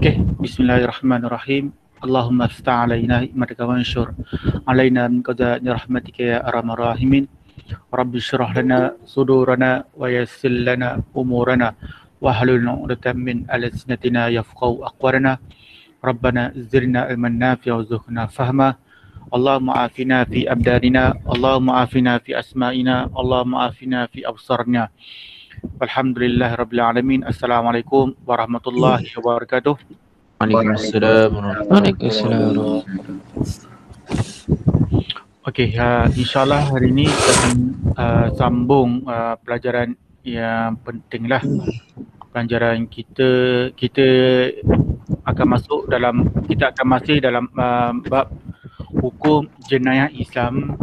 Okey, bismillahirrahmanirrahim. Allahumma ftah alaina hikmataka wa anshur alaina min qada'i rahmatika ya arhamar rahimin. Rabbi shrah lana sudurana wa yassir lana umurana wa hlul 'uqdatam min alsinatina yafqahu aqwalana. Rabbana zidna ilman nafi'a warzuqna fahma. Allahumma afina fi abdanina, Allahumma afina fi asma'ina, Allahumma afina fi absarina. Alhamdulillahirabbil alamin. Assalamualaikum warahmatullahi wabarakatuh. Waalaikumsalam. Waalaikumsalam. Okey, insyaAllah hari ini kita akan sambung pelajaran yang penting lah. Pelajaran kita akan masuk dalam, kita akan masih dalam bab hukum jenayah Islam,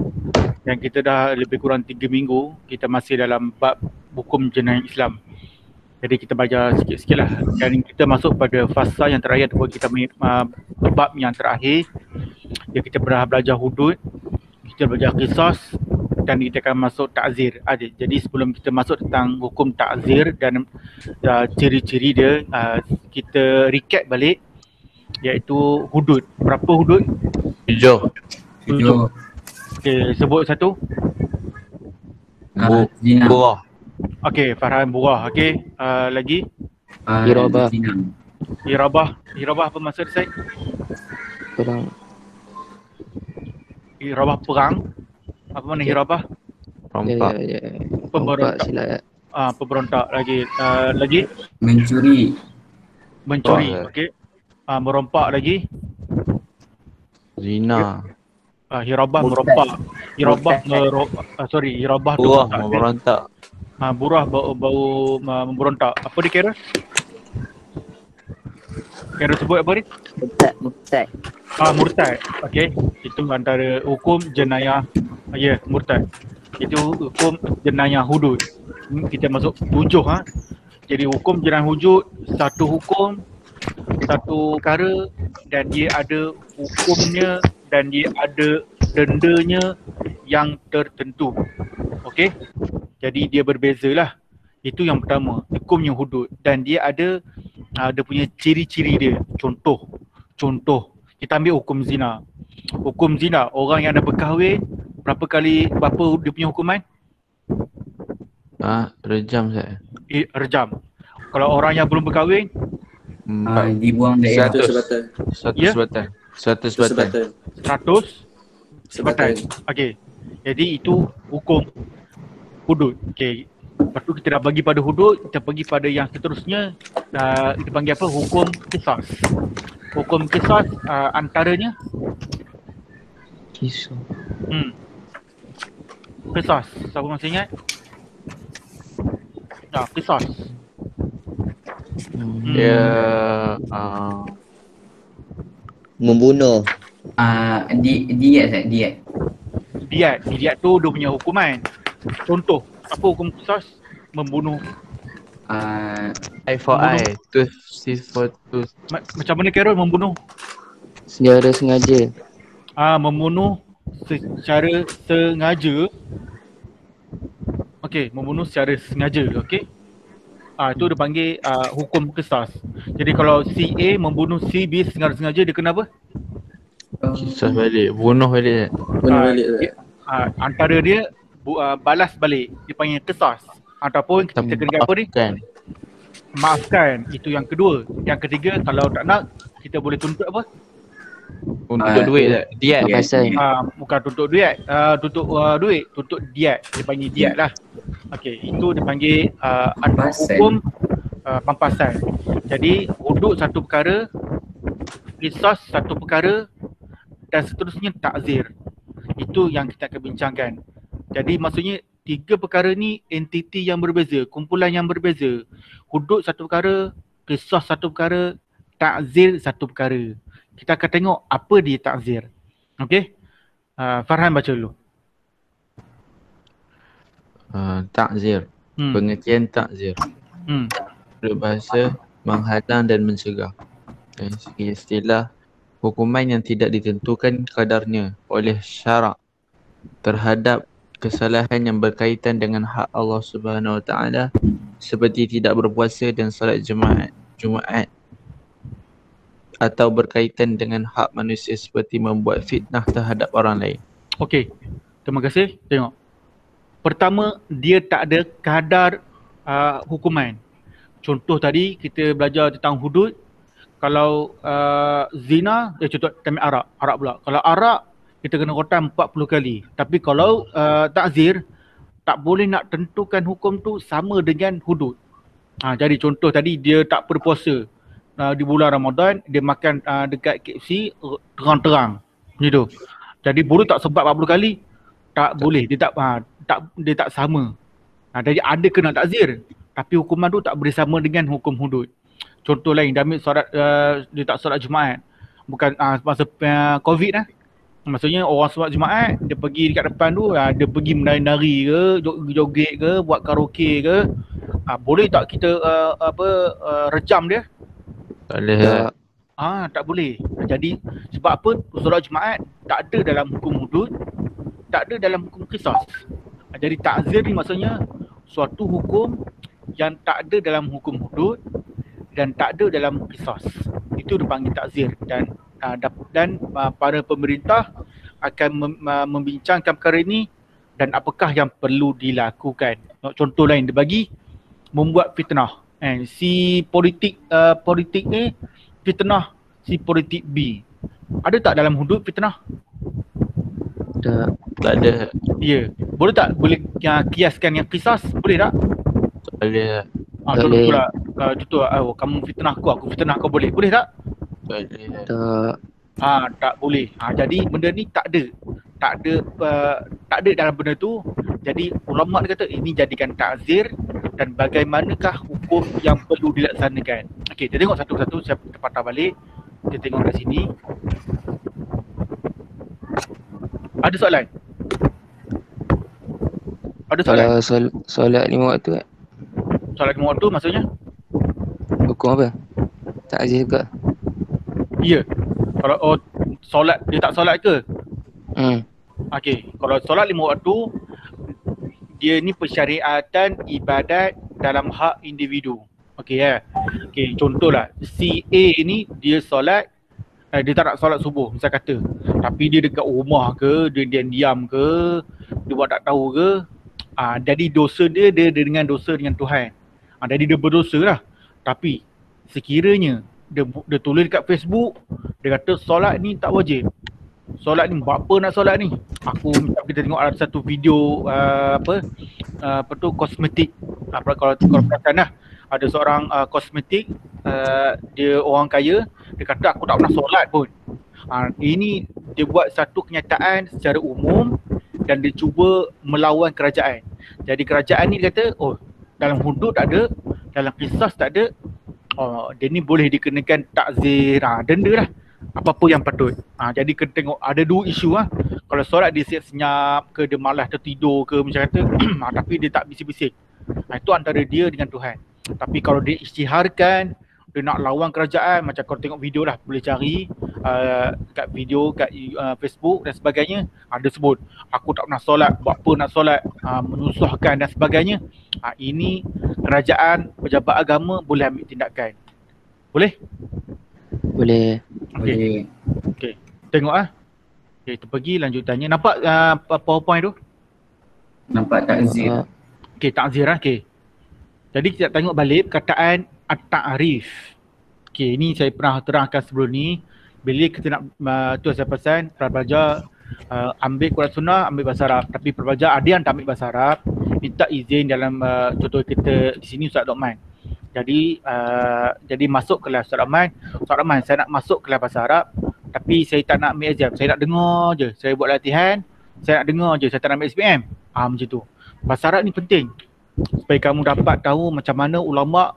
yang kita dah lebih kurang 3 minggu kita masih dalam bab hukum jenayah Islam. Jadi kita baca sikit-sikit lah, dan kita masuk pada fasa yang terakhir ataupun kita bab yang terakhir. Kita pernah belajar hudud, kita belajar qisas, dan kita akan masuk ta'zir. Jadi sebelum kita masuk tentang hukum ta'zir dan ciri-ciri dia, kita recap balik, iaitu hudud. Berapa hudud? 7. Okey, sebut satu. Burah. Okey, Farhan burah. Okey, lagi? Hirabah. Hirabah apa maksud saya? Perang. Hirabah perang. Apa makna hirabah? Rompak. Rompak silat. Pemberontak lagi. Lagi? Mencuri. Okey. Merompak lagi. Zina. Hirabah merompak. Hirabah hirabah tu Burah memberontak. burah bau memberontak. Apa dia kira? Kira sebut apa ni? Murtad. Murtad. Okey. Itu antara hukum jenayah. Murtad. Itu hukum jenayah hudud. Kita masuk 7 Jadi hukum jenayah hudud, satu hukum, satu perkara, dan dia ada hukumnya dan dia ada dendanya yang tertentu. Okey? Jadi dia berbezalah. Itu yang pertama, hukumnya hudud, dan dia ada punya ciri-ciri dia. Contoh, kita ambil hukum zina. Hukum zina, orang yang dah berkahwin, berapa dia punya hukuman? Rejam saya. Rejam. Kalau orang yang belum berkahwin, Dibuang daerah. 100 batang. 100 batang. 100 sebatang. Okey. Jadi itu hukum hudud. Okey. Lepas tu kita dah bagi pada hudud, kita pergi pada yang seterusnya, kita panggil apa? Hukum qisas. Hukum qisas antaranya Kisah. qisas. Siapa masih ingat? Qisas. Dia Membunuh. Diet. Diat tu dia punya hukuman. Contoh, apa hukum qisas? Membunuh. eye for eye, tooth for tooth. Macam mana Carol membunuh? Secara sengaja. Membunuh secara sengaja. Okey, membunuh secara sengaja. Okey. Itu dia panggil hukum qisas. Jadi kalau si A membunuh si B sengaja, dia kena apa? Kisah balik, bunuh balik. Antara dia balas balik, dia panggil qisas. Ataupun kita kena apa ni? Maafkan. Itu yang kedua. Yang ketiga, kalau tak nak, kita boleh tuntut apa? Untuk duit tak? Diat. Bukan tuntut duit. Tuntut diat. Dia panggil diat lah. Okey, itu dia panggil hukum pampasan. Jadi hudud satu perkara, qisas satu perkara, dan seterusnya ta'zir. Itu yang kita akan bincangkan. Jadi maksudnya 3 perkara ni entiti yang berbeza, kumpulan yang berbeza. Hudud satu perkara, qisas satu perkara, ta'zir satu perkara. Kita akan tengok apa dia ta'zir. Okey? Farhan baca dulu. Ta'zir. Pengertian ta'zir. Berbahasa menghadang dan mencegah. Dari segi istilah, hukuman yang tidak ditentukan kadarnya oleh syarak terhadap kesalahan yang berkaitan dengan hak Allah Subhanahu Wa Taala, seperti tidak berpuasa dan salat Jumaat. atau berkaitan dengan hak manusia seperti membuat fitnah terhadap orang lain. Okey, terima kasih. Tengok. Pertama, dia tak ada kadar hukuman. Contoh tadi kita belajar tentang hudud. Kalau zina, contoh kami arak pula. Kalau arak, kita kena rotan 40 kali. Tapi kalau takzir, tak boleh nak tentukan hukum tu sama dengan hudud. Jadi contoh tadi dia tak berpuasa di bulan Ramadan, dia makan dekat KFC terang-terang. Macam tu. Jadi boleh tak sebab 40 kali? Tak boleh. Dia tak sama. Jadi ada kena takzir. Tapi hukuman tu tak boleh sama dengan hukum hudud. Contoh lain, dia ambil solat, dia tak solat Jumaat. Bukan masa COVID lah. Maksudnya orang solat Jumaat, dia pergi dekat depan tu, dia pergi menari-nari ke, joget ke, buat karaoke ke. Boleh tak kita rejam dia? Tak boleh. Tak boleh. Jadi sebab apa? Solat Jumaat tak ada dalam hukum hudud, tak ada dalam hukum qisas. Jadi takzir ni maksudnya suatu hukum yang tak ada dalam hukum hudud dan tak ada dalam qisas. Itu dipanggil takzir dan para pemerintah akan membincangkan perkara ini dan apakah yang perlu dilakukan. Contoh lain dia bagi membuat fitnah. Si politik A fitnah si politik B. Ada tak dalam hudud fitnah? Tak ada. Ya. Boleh tak? Boleh kiaskan yang qisas? Boleh tak? Tak boleh. Contoh kamu fitnah aku fitnah kau, boleh? Boleh tak? Tak boleh. Tak boleh. Jadi benda ni tak ada. Tak ada dalam benda tu. Jadi ulama dia kata ini jadikan takzir dan bagaimanakah hukum yang perlu dilaksanakan. Okey, kita tengok satu-satu, saya patah balik. Kita tengok kat sini. Ada soalan? Ada soalan? Kalau solat 5 waktu kan? Solat 5 waktu maksudnya? Hukum apa? Takzir juga. Ya. Kalau solat, dia tak solat ke? Okey, kalau solat 5 waktu, dia ni persyariatan ibadat dalam hak individu. Okey ya. Okey, contohlah si A ni dia solat, dia tak nak solat subuh misal kata. Tapi dia dekat rumah ke, dia diam ke, dia buat tak tahu ke. Jadi dosa dia dengan dosa dengan Tuhan. Jadi dia berdosa lah. Tapi sekiranya dia tulis dekat Facebook, dia kata solat ni tak wajib. Solat ni buat apa nak solat ni? Kita tengok ada satu video kosmetik. Kalau perasan lah, ada seorang kosmetik, dia orang kaya, dia kata aku tak pernah solat pun. Ini dia buat satu kenyataan secara umum dan dia cuba melawan kerajaan. Jadi kerajaan ni dia kata, dalam hudud tak ada, dalam qisas tak ada. Dia ni boleh dikenakan takzir, denda lah. Apa-apa yang patut. Jadi kita tengok ada dua isu lah. Kalau solat dia siap senyap ke, dia malas tertidur ke macam kata, tapi dia tak bisik-bisik. Itu antara dia dengan Tuhan. Tapi kalau dia isytiharkan, dia nak lawan kerajaan, macam kau tengok video lah, boleh cari kat video, kat Facebook dan sebagainya, ada sebut aku tak pernah solat, buat apa nak solat, menyusahkan dan sebagainya. Ini kerajaan, pejabat agama boleh ambil tindakan. Boleh? Boleh. Okey. Tengok Okay, kita pergi lanjutannya. Nampak PowerPoint tu? Nampak takzir. Okey, takzir okey. Jadi kita tengok balik perkataan at-ta'rif. Okey, ini saya pernah terangkan sebelum ni. Bila kita nak tu saya pesan pelajar ambil Quran Sunnah, ambil bahasa Arab. Tapi pelajar ada yang tak ambil bahasa Arab, minta izin dalam contoh kita di sini Ustaz Dokman. Jadi masuk kelas Ustaz Rahman. Ustaz Rahman, saya nak masuk kelas bahasa Arab, tapi saya tak nak ambil exam. Saya nak dengar je. Saya buat latihan, saya nak dengar je. Saya tak nak ambil SPM. Macam tu. Bahasa Arab ni penting supaya kamu dapat tahu macam mana ulama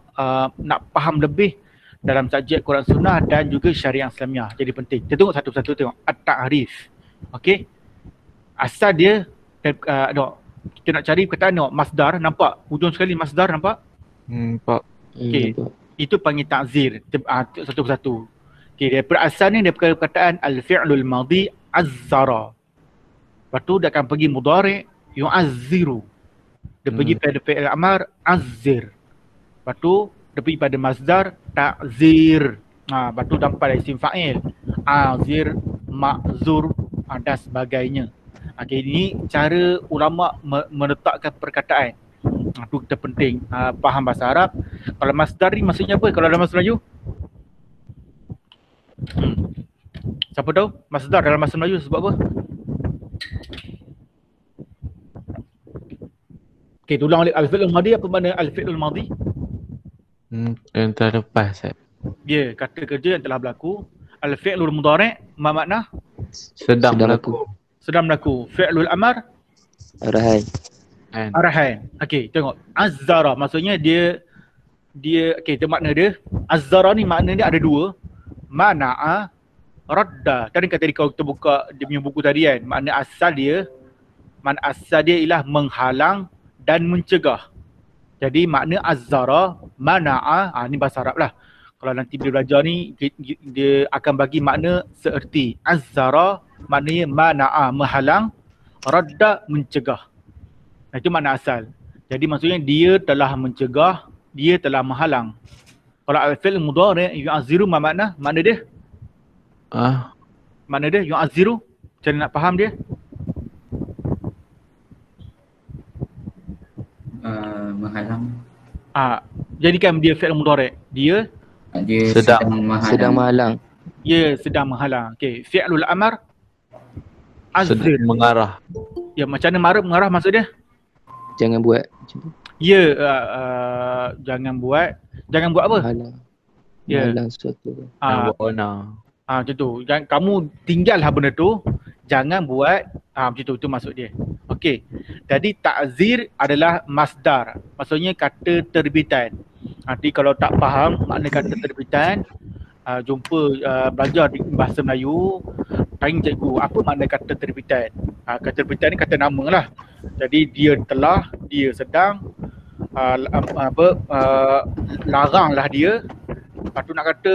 nak faham lebih dalam subjek Quran Sunnah dan juga syariah Islamiah. Jadi penting. Kita tengok satu-satu, tengok at-ta'rif. Okey. Asal dia kita nak cari perkataan, tengok masdar, nampak hujung sekali masdar, nampak? Nampak. Okey. Itu panggil ta'zir. Satu-satu. Okey, daripada asal ni daripada perkataan al-fi'lul madhi azzara. Lepas tu dia akan pergi mudhari' yu'azziru. Dia pergi pada fi'il amar azzir. Lepas tu dia pergi pada masdar ta'zir. Lepas tu dapat isim fa'il. Azir, ma'zur dan sebagainya. Okay, ini cara ulama meletakkan perkataan. Itu kita penting faham bahasa Arab. Kalau masdar ni maksudnya apa kalau dalam bahasa Melayu? Siapa tahu masdar dalam bahasa Melayu sebab apa? Okay, tulang al-fi'lul madhi. Apa makna al-fi'lul madhi? Yang terlepas. Ya, kata kerja yang telah berlaku. Al-fi'lul mudhari' ma makna? Sedang berlaku. Sedang berlaku. Fi'lul amar? Arahan. Arahan. Okey, tengok. Azzara maksudnya dia okey, itu makna dia. Azzara ni makna dia ada dua. Mana'a, radda. Tadi kalau kita buka dia punya buku tadi kan, makna asal dia ialah menghalang dan mencegah. Jadi makna azzara, mana'a, ni bahasa Arab lah. Kalau nanti dia belajar ni, dia akan bagi makna seerti. Azzara maknanya mana'a, menghalang, radda, mencegah. Itu makna asal. Jadi maksudnya dia telah mencegah, dia telah menghalang. Kalau al-fi'l mudhari' yu'azziru makna dia? Makna dia yu'azziru. Macam nak faham dia? Menghalang. Jadikan dia fi'l mudhari'. Dia sedang menghalang. Ya, sedang menghalang. Okey, fi'lul amar azzir. Mengarah. Ya, macam mana mengarah maksud dia? Jangan buat. Ya, jangan buat. Jangan buat apa? Menghalang sesuatu. Jangan buat onar. Macam tu. Kamu tinggallah benda tu. Jangan buat. Macam tu. Itu maksud dia. Okey. Jadi ta'zir adalah masdar. Maksudnya kata terbitan. Nanti kalau tak faham makna kata terbitan, jumpa belajar di bahasa Melayu, tanya cikgu apa makna kata terbitan. Kata terbitan ni kata nama lah. Jadi dia telah, dia sedang, laranglah dia. Lepas tu nak kata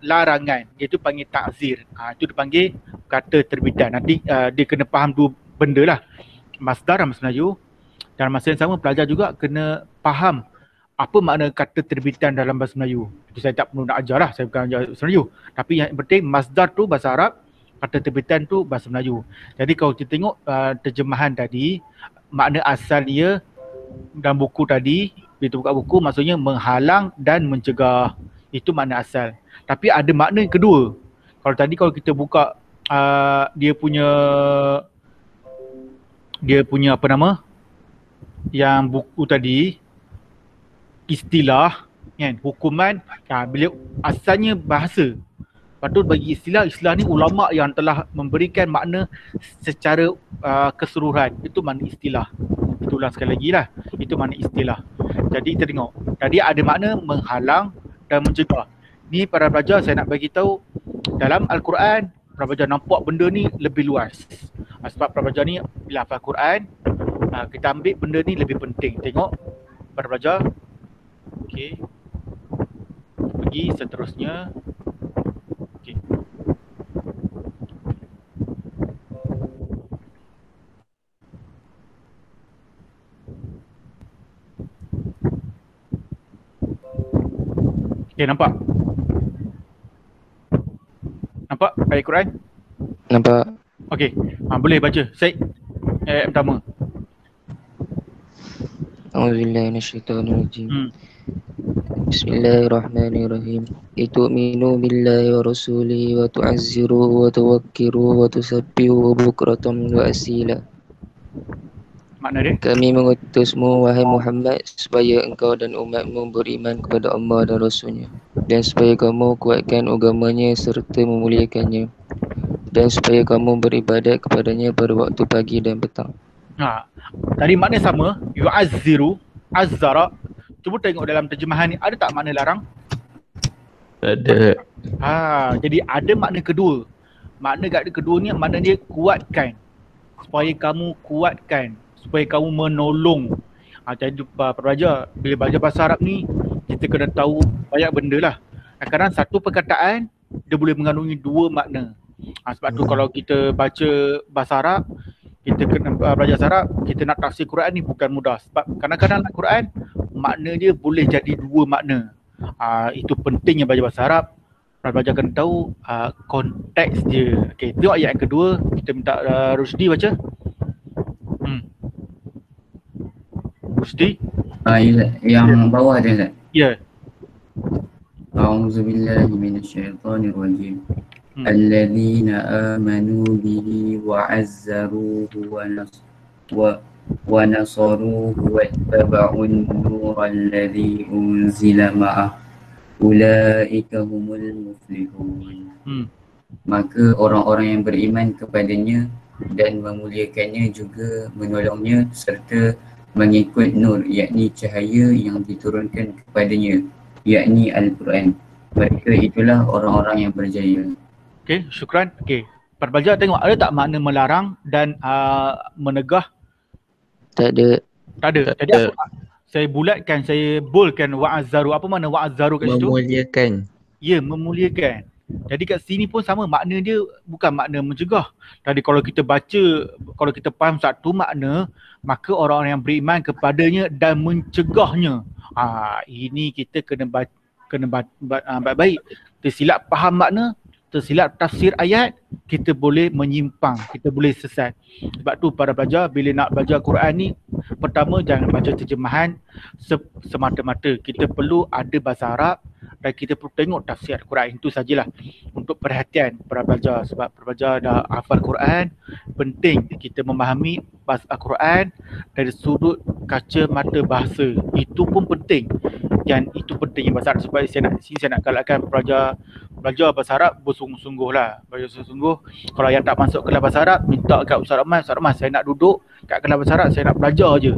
larangan, iaitu panggil ta'zir. Itu dipanggil kata terbitan. Nanti dia kena faham dua benda lah. Masdar dalam bahasa Melayu, dan masa yang sama pelajar juga kena faham apa makna kata terbitan dalam bahasa Melayu. Itu saya tak perlu nak ajar lah, saya bukan ajar bahasa Melayu. Tapi yang penting masdar tu bahasa Arab, kata terbitan tu bahasa Melayu. Jadi kalau kita tengok terjemahan tadi, makna asal dia dalam buku tadi, kita buka buku maksudnya menghalang dan mencegah. Itu makna asal. Tapi ada makna yang kedua. Kalau kita buka dia punya apa nama? Yang buku tadi, istilah kan, hukuman, bila asalnya bahasa. Lepas tu bagi istilah ni ulama yang telah memberikan makna secara keseluruhan. Itu makna istilah. Itu ulang sekali lagi lah. Itu makna istilah. Jadi kita tengok. Tadi ada makna menghalang dan mencegah. Ni para pelajar saya nak bagi tahu dalam Al-Quran, para pelajar nampak benda ni lebih luas. Sebab para pelajar ni bila hafal Quran, kita ambil benda ni lebih penting. Tengok para pelajar. Okey. Pergi seterusnya. Okey. Okey, nampak? Nampak ayat Quran? Nampak. Okey. Boleh baca. Syed, ayat pertama. A'udzubillahi minasyaitonirrajim. Bismillahirrahmanirrahim. Itu'minu billahi wa rasulihi wa tu'azziru wa tuwakkiru wa tusabbihu bukratan wa asila. Makna dia? Kami mengutusmu wahai Muhammad supaya engkau dan umatmu beriman kepada Allah dan Rasulnya, dan supaya kamu kuatkan agamanya serta memuliakannya, dan supaya kamu beribadat kepadanya pada waktu pagi dan petang. Tadi makna sama, yu'azziru, azzara. Cuba tengok dalam terjemahan ni, ada tak makna larang? Ada. Jadi ada makna kedua. Makna kedua ni, makna dia kuatkan. Supaya kamu kuatkan, supaya kamu menolong. Jadi pelajar, bila belajar bahasa Arab ni, kita kena tahu banyak benda lah. Kadang-kadang satu perkataan, dia boleh mengandungi dua makna. Sebab tu kalau kita baca bahasa Arab, kita kena belajar bahasa Arab, kita nak tafsir Quran ni bukan mudah. Sebab kadang-kadang Quran, makna dia boleh jadi dua makna. Itu pentingnya belajar bahasa Arab. pelajar kena tahu konteks dia. Okey, tengok ayat yang kedua. Kita minta Rusdi baca. Rusdi. Yang bawah dia Ustaz. Ya. A'udzubillahi minasyaitonirrajim. Alladzina amanu bihi wa 'azzaruhu wa nasaruhu wattaba'un nural ladzi unzila ma'ah ulaika humul muflihun. Maka orang-orang yang beriman kepadanya dan memuliakannya juga menolongnya serta mengikut nur, yakni cahaya yang diturunkan kepadanya, yakni Al-Quran. Mereka itulah orang-orang yang berjaya. Okey, syukran. Okey, para pelajar tengok ada tak makna melarang dan menegah? Tak ada. Tak ada. Jadi saya bulatkan, saya boldkan wa'azzaru. Apa makna wa'azzaru kat situ? Memuliakan. Ya, memuliakan. Jadi kat sini pun sama, makna dia bukan makna mencegah. Tadi kalau kita baca, kalau kita faham satu makna, maka orang-orang yang beriman kepadanya dan mencegahnya. Ini kita kena baik-baik. Tersilap faham makna, tersilap tafsir ayat, kita boleh menyimpang, kita boleh sesat. Sebab tu para pelajar bila nak belajar Quran ni, pertama jangan baca terjemahan semata-mata. Kita perlu ada bahasa Arab dan kita perlu tengok tafsir Al-Quran. Itu sajalah untuk perhatian para pelajar. Sebab para pelajar dah hafal Quran, penting kita memahami bahasa Al-Quran dari sudut kacamata bahasa. Itu pun penting. Dan itu penting bahasa Arab. Sebab saya nak galakkan pelajar belajar bahasa Arab bersungguh-sungguh lah. Belajar sungguh. Kalau yang tak masuk kelas bahasa Arab, minta kat Ustaz Rahman, saya nak duduk kat kelas bahasa Arab, saya nak belajar je.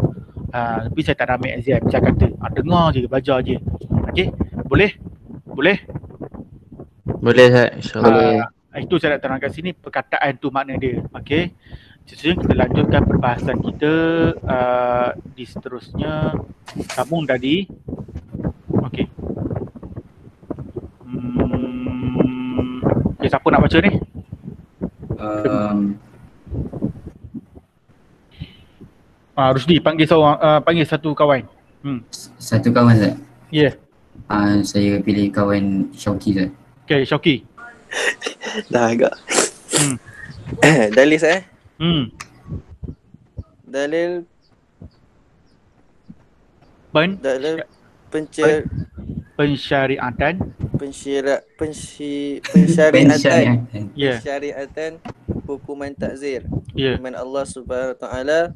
Tapi saya tak nak ambil exam, saya kata dengar je, belajar je. Okey, boleh? Boleh? Boleh Ustaz, insyaAllah. Itu saya nak terangkan sini, perkataan tu makna dia. Okey, seterusnya kita lanjutkan perbahasan kita di seterusnya. Sambung tadi. Okey. Okay, siapa nak baca ni? Rusdi panggil satu kawan. Satu kawan Ustaz. Ya. Yeah. Saya pilih kawan Syauqi Ustaz. Okay, Syauqi. Dah agak. Dalil saya. Dalil pensyariatan. Pensyariatan hukuman takzir. Firman Allah Subhanahu wa taala,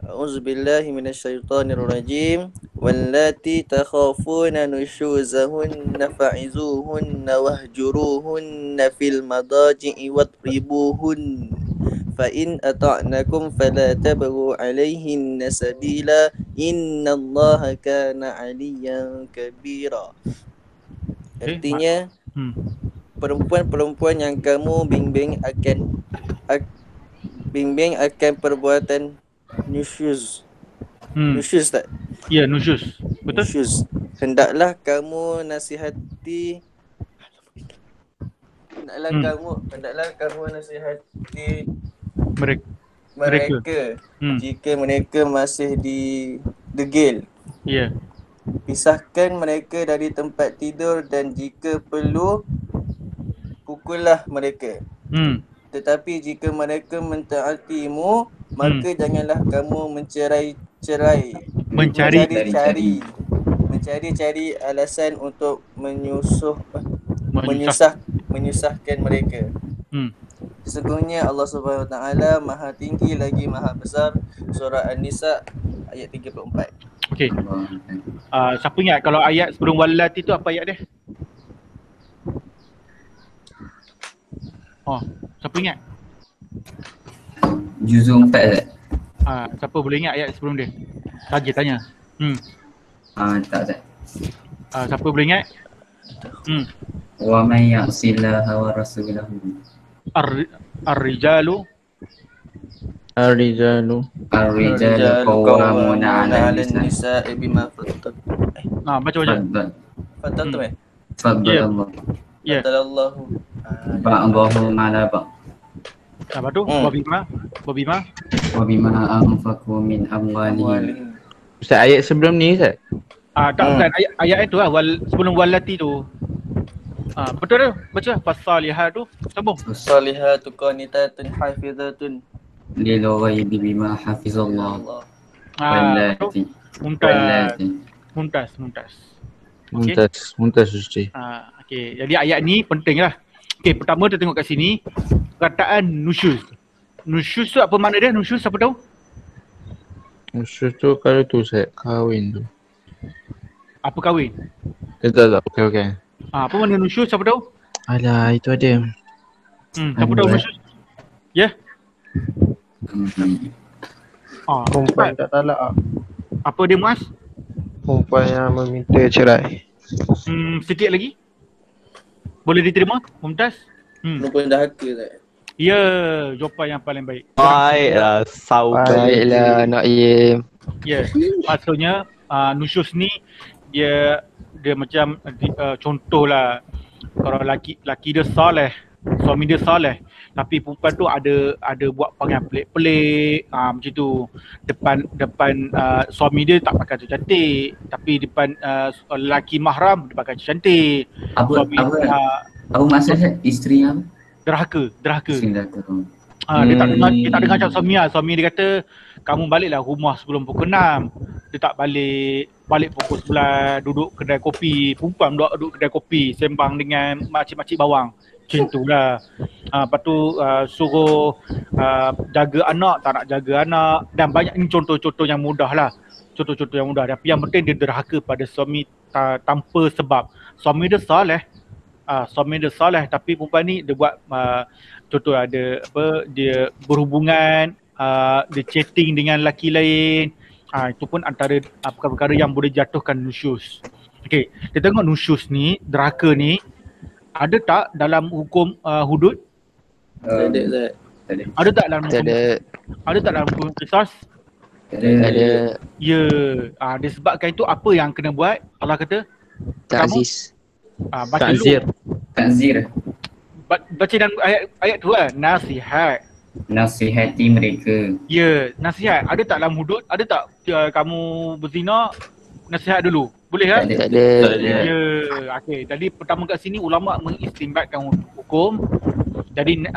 A'udzubillahi minasyaitonirrajim. Wallati takhafuna nusyuzahunna fa'izuhunna wahjuruhunna fil madaji'i wadribuhun. Fa in ata'nakum fala tabghu 'alayhinna sabila innallaha kana 'aliyyan kabira. Artinya perempuan-perempuan yang kamu bimbing akan perbuatan nusyuz. Nusyuz tak? Ya, nusyuz. Betul? Nusyuz. Hendaklah kamu nasihati mereka jika mereka masih didegil. Ya. Pisahkan mereka dari tempat tidur dan jika perlu pukullah mereka. Tetapi jika mereka mentaatimu, maka janganlah kamu mencari alasan untuk menyusahkan mereka. Sesungguhnya Allah Subhanahu Wa Taala Maha Tinggi lagi Maha Besar. Surah An-Nisa ayat 34. Okey. Siapa ingat kalau ayat sebelum wallati tu apa ayat dia? Siapa ingat? Juzul 4 Ustaz. Siapa boleh ingat ayat sebelum dia? Saja tanya. Tak Ustaz. Siapa boleh ingat? Wa may ya'sillaha wa rasulahu. Ar-rijalu qawwamuna 'ala an-nisa'i bima faddala. Baca. Faddala. Ya. Faddalallahu ba'dahu 'ala ba'd. Apa tu? Wabima anfaqu min amwalihim. Ustaz, ayat sebelum ni Ustaz? Tak bukan ayat itu lah, sebelum wallati tu. Betul tu. Baca fasalihat tu. Sambung. Salihatu qanitatun hafizatun lil ghaibi bima hafizallah. Allah. Wallati. Mumtaz. Mumtaz Ustaz. Okey. Jadi ayat ni penting lah. Okey, pertama kita tengok kat sini perkataan nusyuz. Nusyuz tu apa makna dia? Nusyuz siapa tahu? Nusyuz tu kalau tu saya kahwin tu. Apa kahwin? Tak. Okey. Apa makna nusyuz siapa tahu? Alah, itu ada. Siapa tahu nusyuz? Ya? Perempuan tak talak. Apa dia Muaz? Perempuan yang meminta cerai. Sikit lagi. Boleh diterima? Mumtaz? Perempuan dahaka tak? Ya, jawapan yang paling baik. Baiklah, Baiklah nak Yim. Ya, maksudnya nusyuz ni dia macam contohlah kalau laki dia soleh, suami dia soleh, tapi perempuan tu ada buat perangai pelik-pelik macam tu. Depan suami dia tak pakai tu cantik, tapi depan lelaki mahram dia pakai tu cantik. Apa maksudnya isteri apa? Derhaka. Dia Dia tak dengar macam suami dia kata kamu baliklah rumah sebelum pukul 6. Dia tak balik pukul 11 duduk kedai kopi. Perempuan duduk kedai kopi sembang dengan makcik-makcik bawang. Macam itulah. Lepas tu suruh jaga anak, tak nak jaga anak, dan banyak ni contoh-contoh yang mudah lah. Contoh-contoh yang mudah. Tapi yang penting dia derhaka pada suami tanpa sebab. Suami dia soleh tapi perempuan ni dia buat contoh ada dia berhubungan, dia chatting dengan lelaki lain. Itu pun antara perkara-perkara yang boleh jatuhkan nusyuz. Okey, kita tengok nusyuz ni, derhaka ni ada tak dalam hukum hudud? Tak ada. Ada tak dalam hukum? Ada tak dalam hukum qisas? Ada. Ya, disebabkan itu apa yang kena buat? Allah kata Ta'ziz. Baca dulu. Takzir. Baca dalam ayat tu lah. Nasihati mereka. Ya, nasihat. Ada tak dalam hudud? Ada tak kamu berzina, nasihat dulu? Boleh kan? Tak ada. Ya, okey. Jadi pertama kat sini ulama mengistimbatkan hukum. Jadi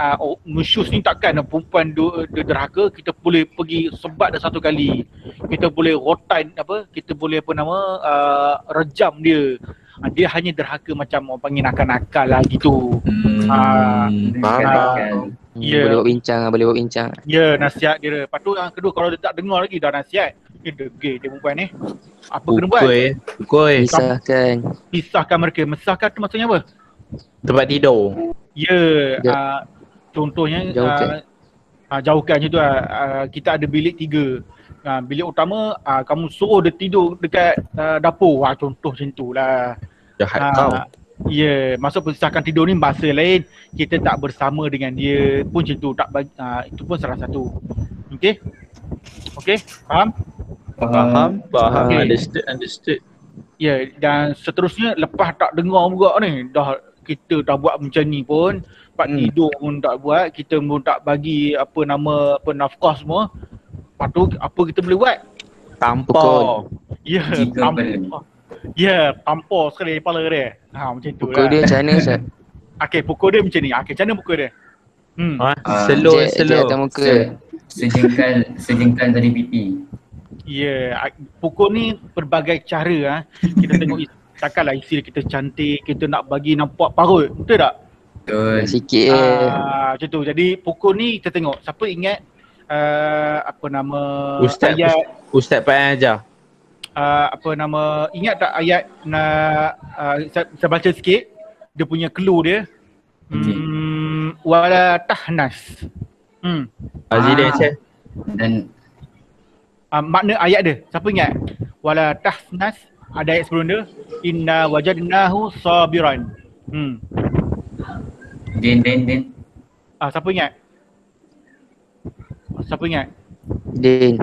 nusyuz ni takkan perempuan dia derhaka, kita boleh pergi sebat dah satu kali. Kita boleh rotan kita boleh rejam dia. Dia hanya derhaka macam orang panggil nakal-nakal lah gitu. Faham. Ya. Boleh buat bincang. Ya, nasihat dia. Lepas tu yang kedua, kalau dia tak dengar lagi dah nasihat, dia degil dia perempuan ni. Apa kena buat? Pukul. Pisahkan mereka. Mesahkan tu maksudnya apa? Tempat tidur. Ya, contohnya jauhkan macam tu lah. Kita ada bilik 3. Bilik utama kamu suruh dia tidur dekat dapur. Contoh macam tu lah. Jahat kau. Ya, maksud pisahkan tidur ni bahasa lain, kita tak bersama dengan dia pun macam tu, itu pun salah satu. Okey, faham? Okay. Understood. Ya, dan seterusnya lepas tak dengar juga ni, kita dah buat macam ni pun, tidur pun tak buat, kita pun tak bagi nafkah semua. Lepas tu apa kita boleh buat? Tampar. Ya, tampar. Ya, tampar sekali kepala dia. Macam tu lah. Pukul dia macam mana Ustaz? Okey, pukul dia macam ni. Okey, macam mana pukul dia? Slow. Atas muka. Sejengkal dari pipi. Ya, pukul ni berbagai cara. Kita tengok takkanlah isteri kita cantik, kita nak bagi nampak parut. Betul tak? Betul. Sikit macam tu. Jadi pukul ni kita tengok. Siapa ingat Ustaz Pak ajar. Ingat tak ayat saya baca sikit dia punya clue dia. Wala tahnas. Dan makna ayat dia, siapa ingat? Wala tahnas, ada ayat sebelum dia, inna wajadnahu sabiran. Din. Siapa ingat? Din.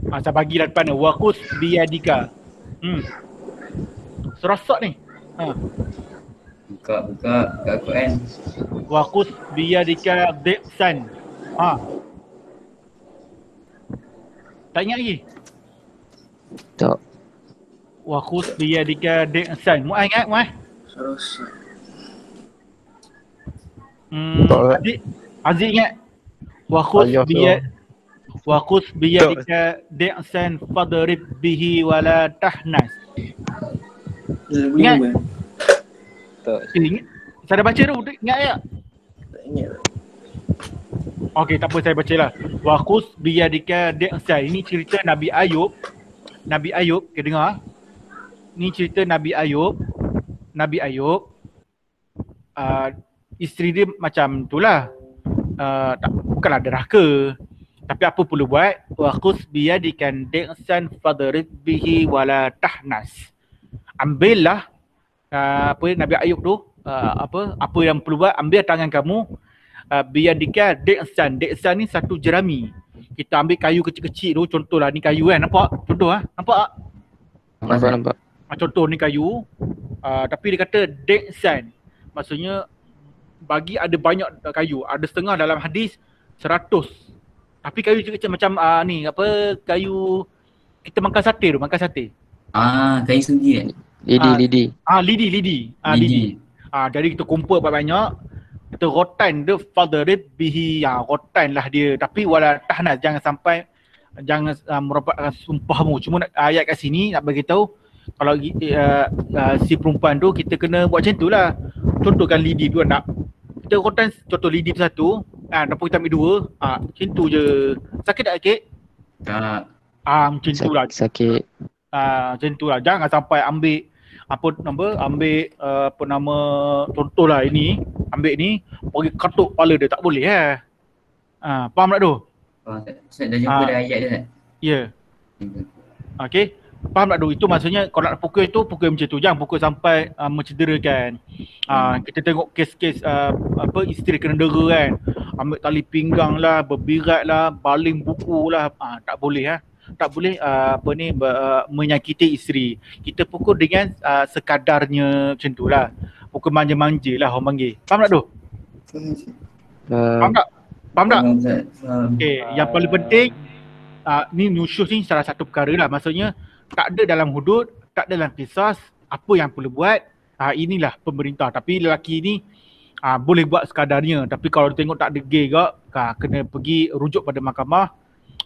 Saya bagi dah depan dia. Waqus biyadika. Serasat ni. Buka Quran. Waqus biyadika di'san. Tak ingat lagi? Tak. Waqus biyadika di'san. Mu'ah ingat? Mu'ah? Aziz ingat. Wakus biyadika di'san fadrib bihi wala tahnas. Ingat? Tak. Ingat? Saya dah baca tu, ingat tak? Tak ingat. Okey, tak apa, saya baca lah. Wakus biyadika di'san. Ini cerita Nabi Ayub. Nabi Ayub, kita dengar. Ni cerita Nabi Ayub. Isteri dia macam tu lah. Bukanlah derhaka. Tapi apa perlu buat? Waqus biyadikan di'san fadrib bihi wala tahnas. Ambillah Nabi Ayub tu apa yang perlu buat, ambil tangan kamu biyadika di'san. Di'san ni satu jerami. Kita ambil kayu kecil-kecil tu, contohlah ni kayu kan, nampak? Contoh nampak tak? Nampak. Contoh ni kayu. Tapi dia kata di'san. Maksudnya bagi ada banyak kayu. Ada setengah dalam hadis 100. Tapi kayu kecil macam kayu kita makan sate. Kayu sendiri kan? Lidi. Lidi. Jadi kita kumpul banyak. Kita rotan dia fadrib bihi. Rotan lah dia. Tapi wala tahnas, jangan merupakan sumpahmu. Cuma ayat kat sini nak bagi tahu kalau si perempuan tu kita kena buat macam tu lah. Contohkan lidi tu nak. Kita rotan contoh lidi satu. Nampak kita ambil dua. Macam tu je. Sakit tak sikit? Tak. Macam tu lah. Sakit. Macam tu lah. Jangan sampai ambil contohlah ini. Ambil ni, pergi katuk kepala dia. Tak boleh faham tak tu? Saya dah jumpa dah ayat dia tak? Ya. Okay. Faham tak tu? Itu maksudnya kalau nak pukul tu, pukul macam tu. Jangan pukul sampai mencederakan. Kita tengok kes-kes isteri kena dera kan. Ambil tali pinggang lah, berbirat lah, baling buku lah. Tak boleh tak boleh menyakiti isteri. Kita pukul dengan sekadarnya macam tu lah. Pukul manja-manja lah orang panggil. Faham tak tu? Faham tak? Okay, yang paling penting ni nusyuz ni salah satu perkara lah. Maksudnya tak ada dalam hudud, tak ada dalam qisas. Apa yang perlu buat, inilah pemerintah. Tapi lelaki ni boleh buat sekadarnya. Tapi kalau tengok tak ada gay ke, kena pergi rujuk pada mahkamah.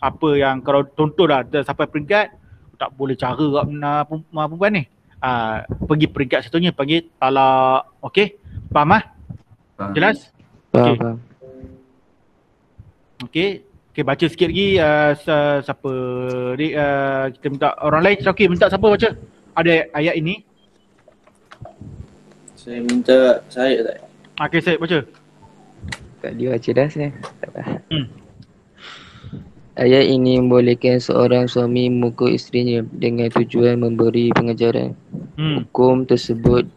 Apa yang kalau contoh dah sampai peringkat tak boleh cara kat perempuan ni. Pergi peringkat satunya panggil talak. Okey? Faham Jelas? Faham. Okey. Okay, baca sikit lagi siapa ni, kita minta orang lain. Okey, minta siapa baca? Ada ayat ini. Saya minta saya tak? Okey, saya baca. Tak dia baca dah saya. Tak apa. Ayat ini membolehkan seorang suami memukul isterinya dengan tujuan memberi pengajaran. Hukum tersebut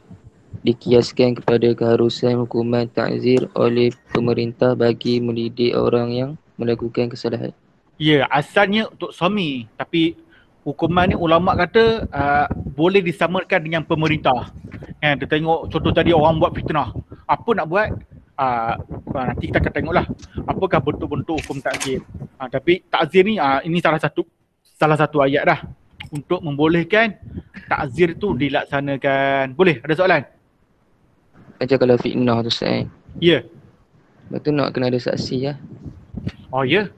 dikiaskan kepada keharusan hukuman ta'zir oleh pemerintah bagi mendidik orang yang melakukan kesalahan. Ya, asalnya untuk suami. Tapi hukuman ni ulama kata boleh disamakan dengan pemerintah. Kita tengok contoh tadi orang buat fitnah. Apa nak buat? Nanti kita akan tengoklah apakah bentuk-bentuk hukum takzir. Tapi takzir ni ini salah satu ayat dah untuk membolehkan takzir tu dilaksanakan. Boleh? Ada soalan? Macam kalau fitnah tu saya. Ya. Lepas tu nak kena ada saksi lah. Oh ya?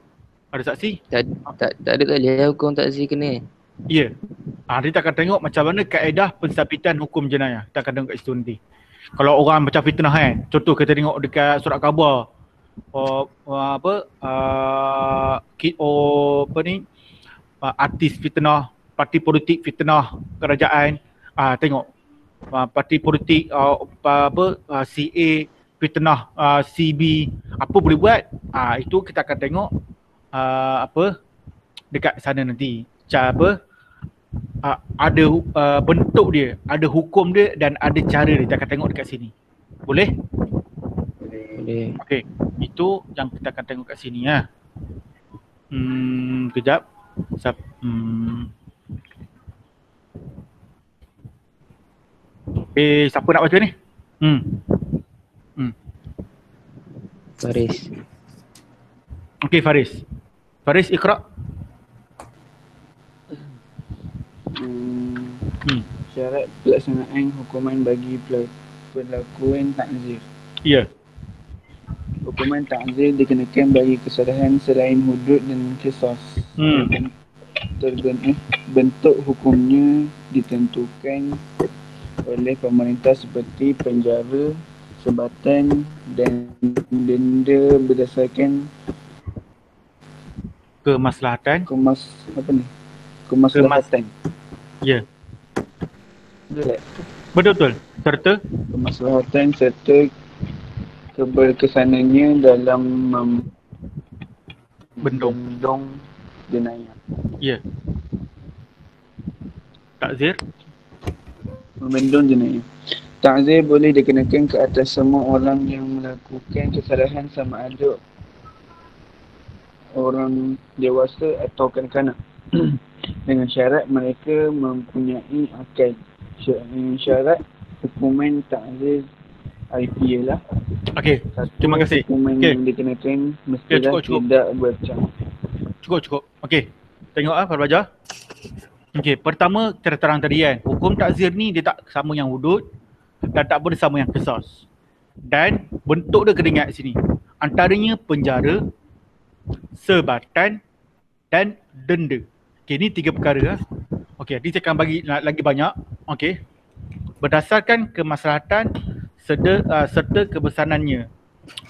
Ada saksi? Tak ada tak boleh hukum takzir kena. Ya. Kita akan tengok macam mana kaedah pensabitan hukum jenayah. Kita akan tengok kat situ nanti. Kalau orang macam fitnah kan, contoh kita tengok dekat surat khabar artis fitnah, parti politik fitnah kerajaan. Tengok parti politik CA fitnah CB, apa boleh buat? Itu kita akan tengok dekat sana nanti. Ada bentuk dia, ada hukum dia dan ada cara dia. Kita akan tengok dekat sini. Boleh? Boleh. Okey, itu yang kita akan tengok kat sini ya. Kejap. Siapa nak baca ni? Faris. Okey, Faris. Faris, iqra. Syarat pelaksanaan hukuman bagi pelakuan takzir. Ya. hukuman ta'zir dikenakan bagi kesalahan selain hudud dan qisas. Bentuk hukumnya ditentukan oleh pemerintah seperti penjara, sebatan dan denda berdasarkan kemaslahatan. Kemaslahatan. Ya. Betul. Serta kemaslahatan serta keberkesanannya dalam membendung jenayah. Ya. Ta'zir. Membendung jenayah. Ta'zir boleh dikenakan ke atas semua orang yang melakukan kesalahan sama ada orang dewasa atau kanak-kanak dengan syarat mereka mempunyai akal. Syarat hukuman ta'zir ialah okey, terima kasih. Hukuman yang dikenakan mestilah tidak bercampur. Cukup. Okey. Tengok Pak Belajar. Okey, pertama terang tadi kan, hukum ta'zir ni dia tak sama yang hudud dan tak boleh sama yang qisas. Dan bentuk dia kena ingat sini. Antaranya penjara, sebatan dan denda. Okey, ni 3 perkara. Okey, nanti saya akan bagi lagi banyak. Okey. Berdasarkan kemaslahatan serta kebesarannya.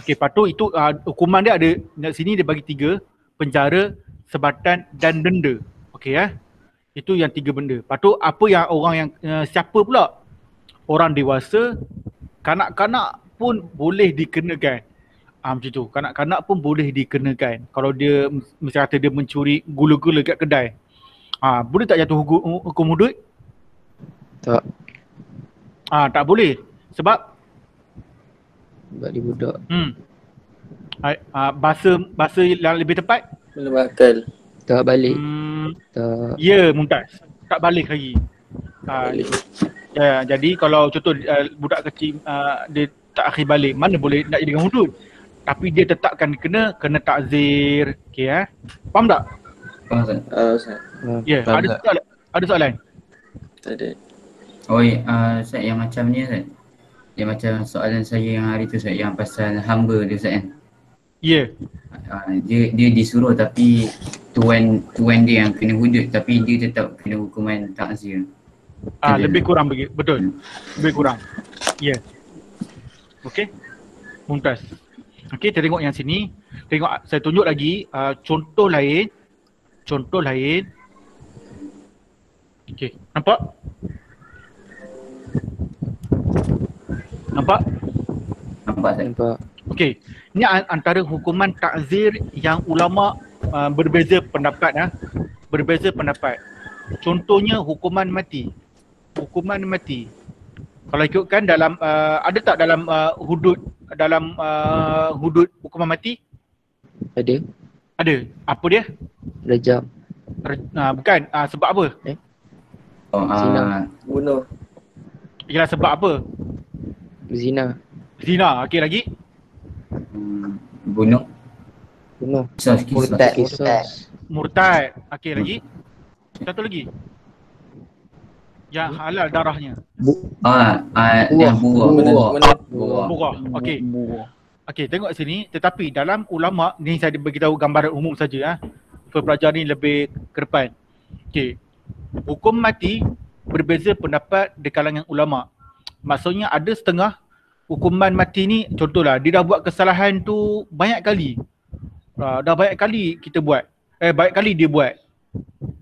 Okey, lepas tu itu hukuman dia ada kat sini dia bagi 3, penjara, sebatan dan denda. Okey itu yang 3 benda. Lepas tu apa yang orang yang siapa pula? Orang dewasa, kanak-kanak pun boleh dikenakan. Macam tu. Kanak-kanak pun boleh dikenakan. Kalau dia misalnya kata dia mencuri gula-gula kat kedai. Boleh tak jatuh hukum hudud? Tak. Tak boleh. Sebab dia budak. Bahasa yang lebih tepat? Belum akal. Tak balik. Tak. Ya, Mumtaz. Tak balik lagi. Jadi kalau contoh budak kecil dia tak akhir balik, mana boleh nak jadikan hudud? Tapi dia tetapkan kena ta'zir. Okey Faham tak? Faham Ustaz. Ya, ada soalan? Tak ada. Ustaz, yang macam ni Ustaz. Yang macam soalan saya yang hari tu Ustaz, yang pasal hamba dia Ustaz kan? Ya. Dia disuruh tapi tuan dia yang kena hudud tapi dia tetap kena hukuman ta'zir. Lebih kurang begitu. Betul. Lebih kurang. Ya. Okey. Mumtaz. Okey, kita tengok yang sini. Tengok saya tunjuk lagi contoh lain. Okey, nampak? Nampak? Nampak. Okey, ini antara hukuman ta'zir yang ulama berbeza pendapat. Berbeza pendapat. Contohnya hukuman mati. Hukuman mati. Kalau ikutkan dalam ada tak dalam hudud hudud hukuman mati? Ada. Ada. Apa dia? Rejam. Bukan. Sebab apa? Zina. Bunuh. Ialah sebab apa? Zina. Okey, lagi? Bunuh. Kisah. Murtad. Okey, lagi? Satu lagi. Yang halal darahnya. Buah. Okey. Okey, tengok sini. Tetapi dalam ulama ni saya beritahu gambaran umum saja. Pelajar ni lebih ke depan. Okey. Hukum mati berbeza pendapat di kalangan ulama. Maksudnya ada setengah hukuman mati ni, contohlah dia dah buat kesalahan tu banyak kali. Dah banyak kali kita buat. Banyak kali dia buat.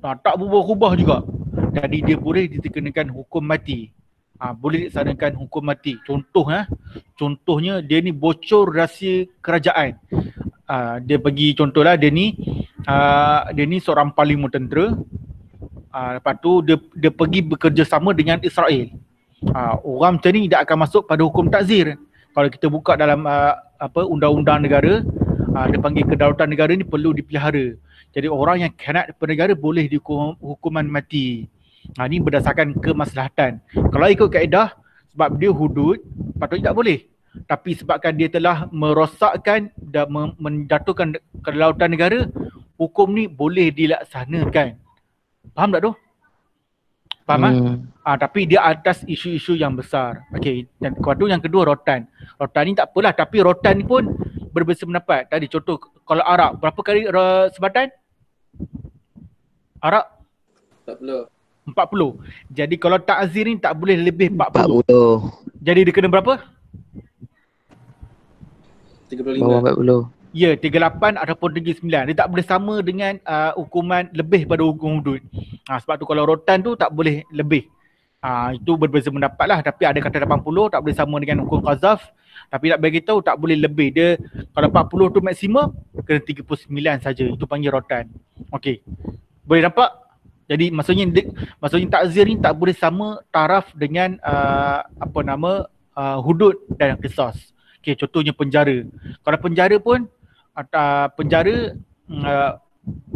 Tak berubah-ubah juga. Jadi dia boleh dikenakan hukum mati. Boleh dilaksanakan hukum mati. Contohnya dia ni bocor rahsia kerajaan. Dia bagi contohlah dia ni seorang parlimen tentera. Lepas tu dia pergi bekerjasama dengan Israel. Orang macam ni tidak akan masuk pada hukum ta'zir. Kalau kita buka dalam undang-undang negara, dia panggil kedaulatan negara ni perlu dipelihara. Jadi orang yang khianat kepada negara boleh dihukum hukuman mati. Ini berdasarkan kemaslahatan. Kalau ikut kaedah, sebab dia hudud, patutnya tak boleh. Tapi sebabkan dia telah merosakkan dan menjatuhkan kedaulatan negara, hukum ni boleh dilaksanakan. Faham tak tu? Faham tapi dia atas isu-isu yang besar. Okey, dan yang kedua rotan. Rotan ni tak apalah, tapi rotan ni pun berbeza pendapat. Tadi contoh kalau arak, berapa kali sebadan? Arak? 40. Jadi kalau ta'zir ni tak boleh lebih 40. Jadi dia kena berapa? 35. Bawah 40. Ya, 38 ataupun 39. Dia tak boleh sama dengan hukuman lebih pada hukum hudud. Sebab tu kalau rotan tu tak boleh lebih. Itu berbeza pendapat lah. Tapi ada kata 80 tak boleh sama dengan hukum qazaf. Tapi nak bagi tahu tak boleh lebih. Dia kalau 40 tu maksimum, kena 39 saja. Itu panggil rotan. Okey. Boleh nampak? Jadi maksudnya takzir ni tak boleh sama taraf dengan hudud dan qisas. Okey, contohnya penjara. Kalau penjara pun penjara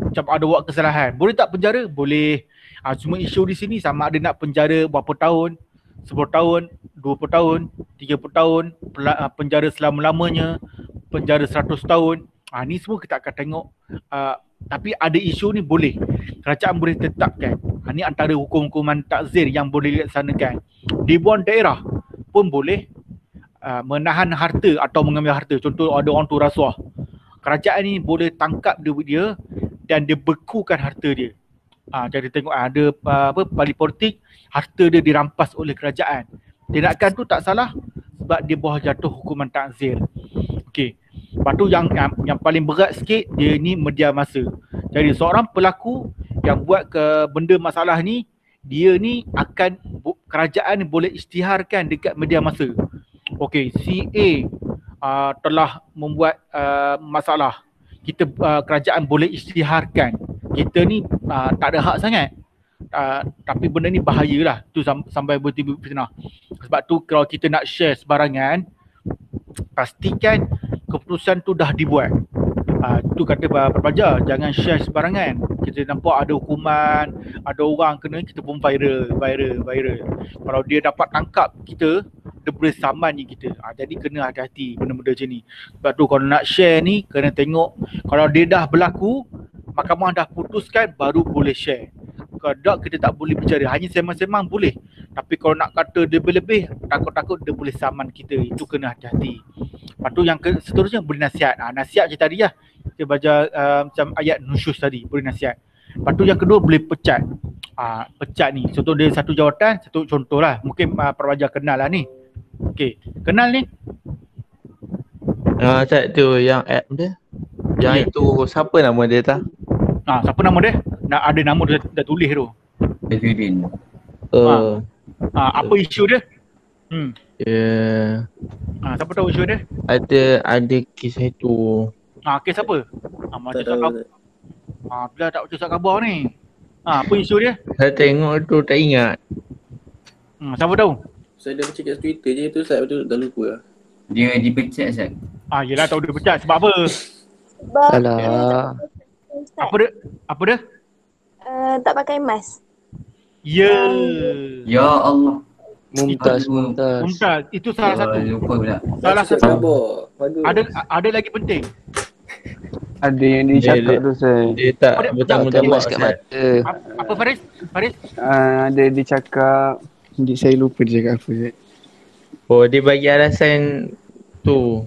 macam ada buat kesalahan. Boleh tak penjara? Boleh. Cuma isu di sini sama ada nak penjara berapa tahun, 10 tahun, 20 tahun, 30 tahun, penjara selama-lamanya, penjara 100 tahun. Ni semua kita akan tengok. Tapi ada isu ni boleh. Kerajaan boleh tetapkan. Ni antara hukum-hukuman takzir yang boleh dilaksanakan. Dewan daerah pun boleh menahan harta atau mengambil harta. Contoh ada orang tu rasuah. Kerajaan ni boleh tangkap duit dia dan dia bekukan harta dia. Jadi tengok ada ahli politik, harta dia dirampas oleh kerajaan. Tindakan tu tak salah sebab dia bawah jatuh hukuman takzir. Okey. Lepas tu yang paling berat sikit, dia ni media masa. Jadi seorang pelaku yang buat benda masalah ni, dia ni akan kerajaan ni boleh isytiharkan dekat media masa. Okey, si A telah membuat masalah. Kerajaan boleh isytiharkan. Kita ni tak ada hak sangat. Tapi benda ni bahayalah. Tu sampai bertimbul fitnah. Sebab tu kalau kita nak share sebarangan, pastikan keputusan tu dah dibuat. Tu kata pelajar, jangan share sebarangan. Kita nampak ada hukuman, ada orang kena, kita pun viral. Kalau dia dapat tangkap kita, dia boleh samannya kita. Jadi kena hati-hati benda-benda macam ni. Sebab tu kalau nak share ni, kena tengok. Kalau dia dah berlaku, mahkamah dah putuskan, baru boleh share. Kalau tak, kita tak boleh bicara. Hanya semang-semang boleh. Tapi kalau nak kata lebih-lebih, takut-takut dia boleh saman kita. Itu kena hati-hati. Lepas tu yang seterusnya boleh nasihat. Nasihat je tadi lah. Kita baca macam ayat nusyus tadi, boleh nasihat. Lepas tu yang kedua boleh pecat. Pecat ni, contoh dia satu jawatan, satu contoh lah. Mungkin pelajar kenal lah ni. Okey, kenal ni? Tak tu yang app dia. Yang itu siapa nama dia tak? Siapa nama dia? Ada nama dia dah tulis tu. Edwin. Apa isu dia? Siapa tahu isu dia? Ada kisah itu. Kes apa? Macam tak bila tak baca surat khabar ni. Apa isu dia? Saya tengok tu tak ingat. Siapa tahu? Saya dah baca kat Twitter je tu, saya betul dah lupa lah. Dia dipecat Ustaz. Yelah tahu dia pecat sebab apa? Alah. Apa dia? Tak pakai mask. Ya Allah. Mumtaz. Itu salah satu. Lupa pula. Salah satu. Ada lagi penting. Ada yang dia cakap tu saya. Dia tak bertanggungjawab kat mata. Apa Faris? Ada dia cakap, saya lupa dia cakap apa. Dia bagi alasan tu.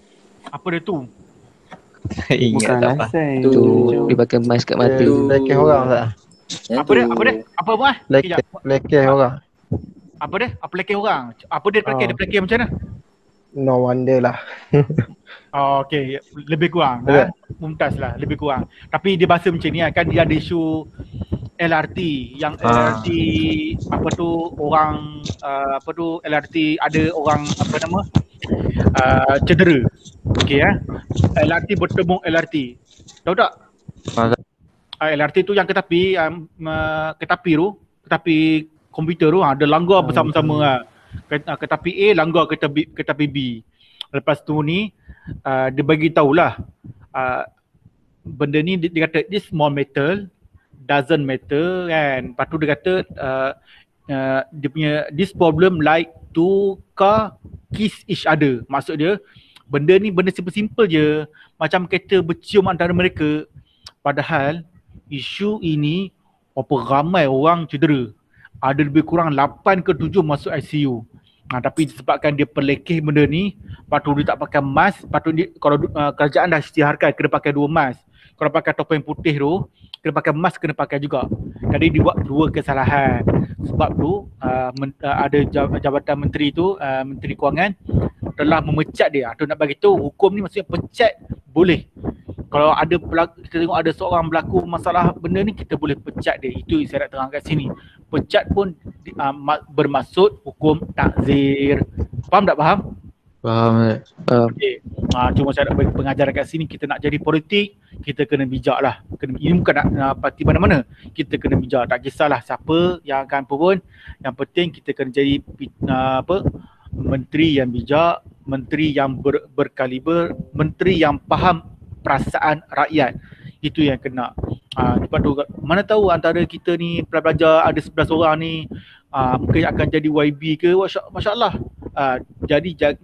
Apa dia tu? Saya ingat tak apa. Tu dia pakai mask kat mata. Lekeh orang tak? Apa dia? Apa buat? Lekeh orang. Apa dia? Apa lekeh orang? Apa dia pelekeh? Dia pelekeh macam mana? No wonder lah. Okey, lebih kurang. Mumtaz lah, lebih kurang. Tapi dia bahasa macam ni kan, dia ada isu LRT yang LRT apa tu orang LRT ada orang cedera. Okey LRT bertembung LRT. Tahu tak? LRT tu yang ketapi komputer tu ada langgar bersama-sama ketapi A langgar ketapi B. Lepas tu ni dia bagi tahulah benda ni dia kata this small metal doesn't matter kan. Lepas tu dia kata dia punya this problem like two car kiss each other. Maksud dia benda ni benda simple-simple je, macam kereta bercium antara mereka. Padahal isu ini berapa ramai orang cedera. Ada lebih kurang 8 ke 7 masuk ICU. Tapi disebabkan dia pelekeh benda ni, patut dia tak pakai mask, patut dia, kalau kerajaan dah isytiharkan kena pakai 2 mask. Kalau pakai topeng putih tu, kena pakai mask, kena pakai juga. Jadi dia buat 2 kesalahan. Sebab tu ada jabatan menteri tu, Menteri Kewangan telah memecat dia. Tu nak bagi tahu hukum ni maksudnya pecat boleh. Kalau ada kita tengok ada seorang berlaku masalah benda ni, kita boleh pecat dia. Itu saya nak terang kat sini. Pecat pun bermaksud hukum takzir. Faham tak faham? Faham. Okay. Cuma saya nak bagi pengajaran kat sini, kita nak jadi politik, kita kena bijak lah. Ini bukan nak parti mana-mana. Kita kena bijak. Tak kisahlah siapa yang akan pun. Yang penting kita kena jadi menteri yang bijak, menteri yang berkaliber, menteri yang faham perasaan rakyat. Itu yang kena. Sebab tu mana tahu antara kita ni pelajar ada 11 orang ni mungkin akan jadi YB ke, masya-Allah.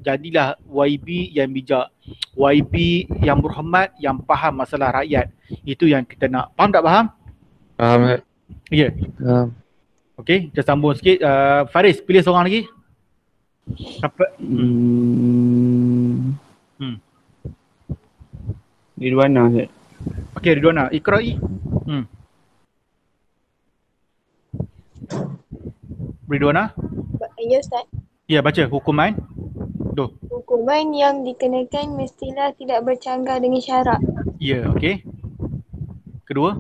Jadilah YB yang bijak, YB yang berhormat, yang faham masalah rakyat. Itu yang kita nak. Faham tak faham? Faham. Ya. Yeah. Okey, kita sambung sikit. Faris, pilih seorang lagi. Apa? Ridwana. Okey, Ridwana. Iqra'i. Ridwana? Ya Ustaz. Ya, baca hukuman. Hukuman yang dikenakan mestilah tidak bercanggah dengan syarak. Ya, okey. Kedua?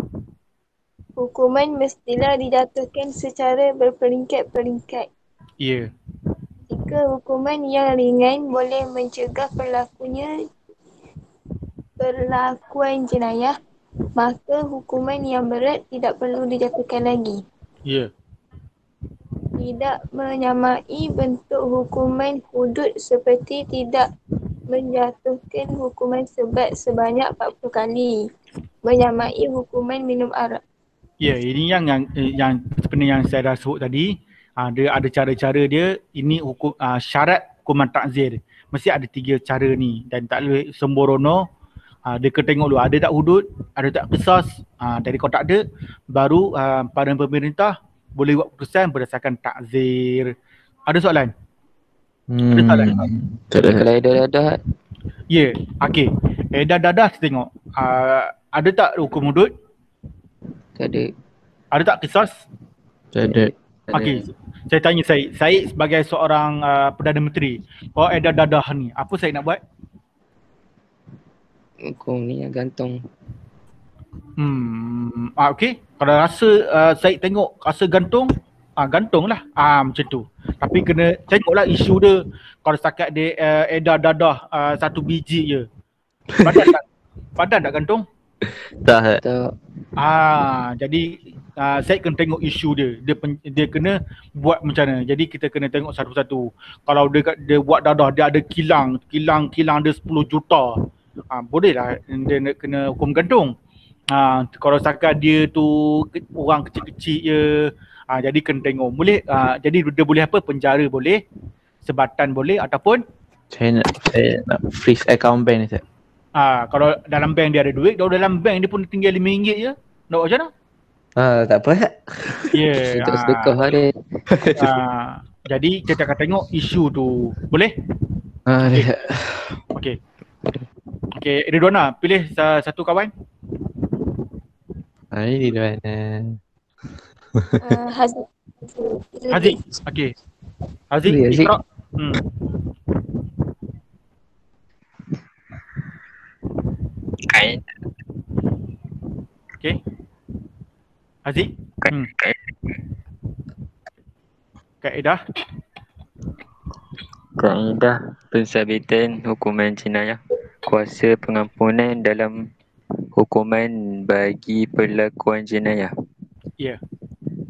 Hukuman mestilah dijatuhkan secara berperingkat-peringkat. Ya. Jika hukuman yang ringan boleh mencegah perlakuan jenayah, maka hukuman yang berat tidak perlu dijatuhkan lagi. Ya. Tidak menyamai bentuk hukuman hudud seperti tidak menjatuhkan hukuman sebat sebanyak 40 kali. Menyamai hukuman minum arak. Ya, ini yang sebenarnya yang saya dah sebut tadi. Dia ada cara-cara dia. Ini hukum syarat hukuman takzir. Mesti ada 3 cara ni dan tak boleh sembrono. Dia kena tengok dulu ada tak hudud, ada tak qisas. Dari kalau tak ada, baru badan pemerintah boleh buat keputusan berdasarkan takzir. Ada soalan? Ada soalan? Kalau edar dadah. Ya, okey. Edar dadah kita tengok. Ada tak hukum hudud? Tak ada. Ada tak qisas? Tak ada. Okey. Saya tanya Syed sebagai seorang Perdana Menteri. Kalau edar dadah ni, apa saya nak buat? Hukum ni yang gantung. Okey. Kalau rasa Syed tengok rasa gantung, gantunglah. Macam tu. Tapi kena tengoklah isu dia. Kalau setakat dia edar dadah 1 biji je. Padan tak gantung? Tak. Jadi Syed kena tengok isu dia. Dia kena buat macam mana. Jadi kita kena tengok satu-satu. Kalau dia buat dadah, dia ada kilang dia 10 juta. Bolehlah dia kena hukum gantung. Kalau setakat dia tu orang kecil-kecil je, jadi kena tengok. Boleh, jadi dia boleh apa? Penjara boleh, sebatan boleh, ataupun Saya nak freeze account bank ni, Ustaz. Kalau dalam bank dia ada duit, kalau dalam bank dia pun tinggal RM5 je, nak buat macam mana? Tak apa. Ya. Untuk sedekah dia. Jadi kita akan tengok isu tu. Boleh? Okey. Okey, Ridwana, pilih satu kawan. Ini di mana? Haziq. Okey. Haziq, Iqra. Okey. Haziq. Kaedah. Kaedah pensabitan hukuman jenayah. Kuasa pengampunan dalam hukuman bagi perlakuan jenayah. Ya.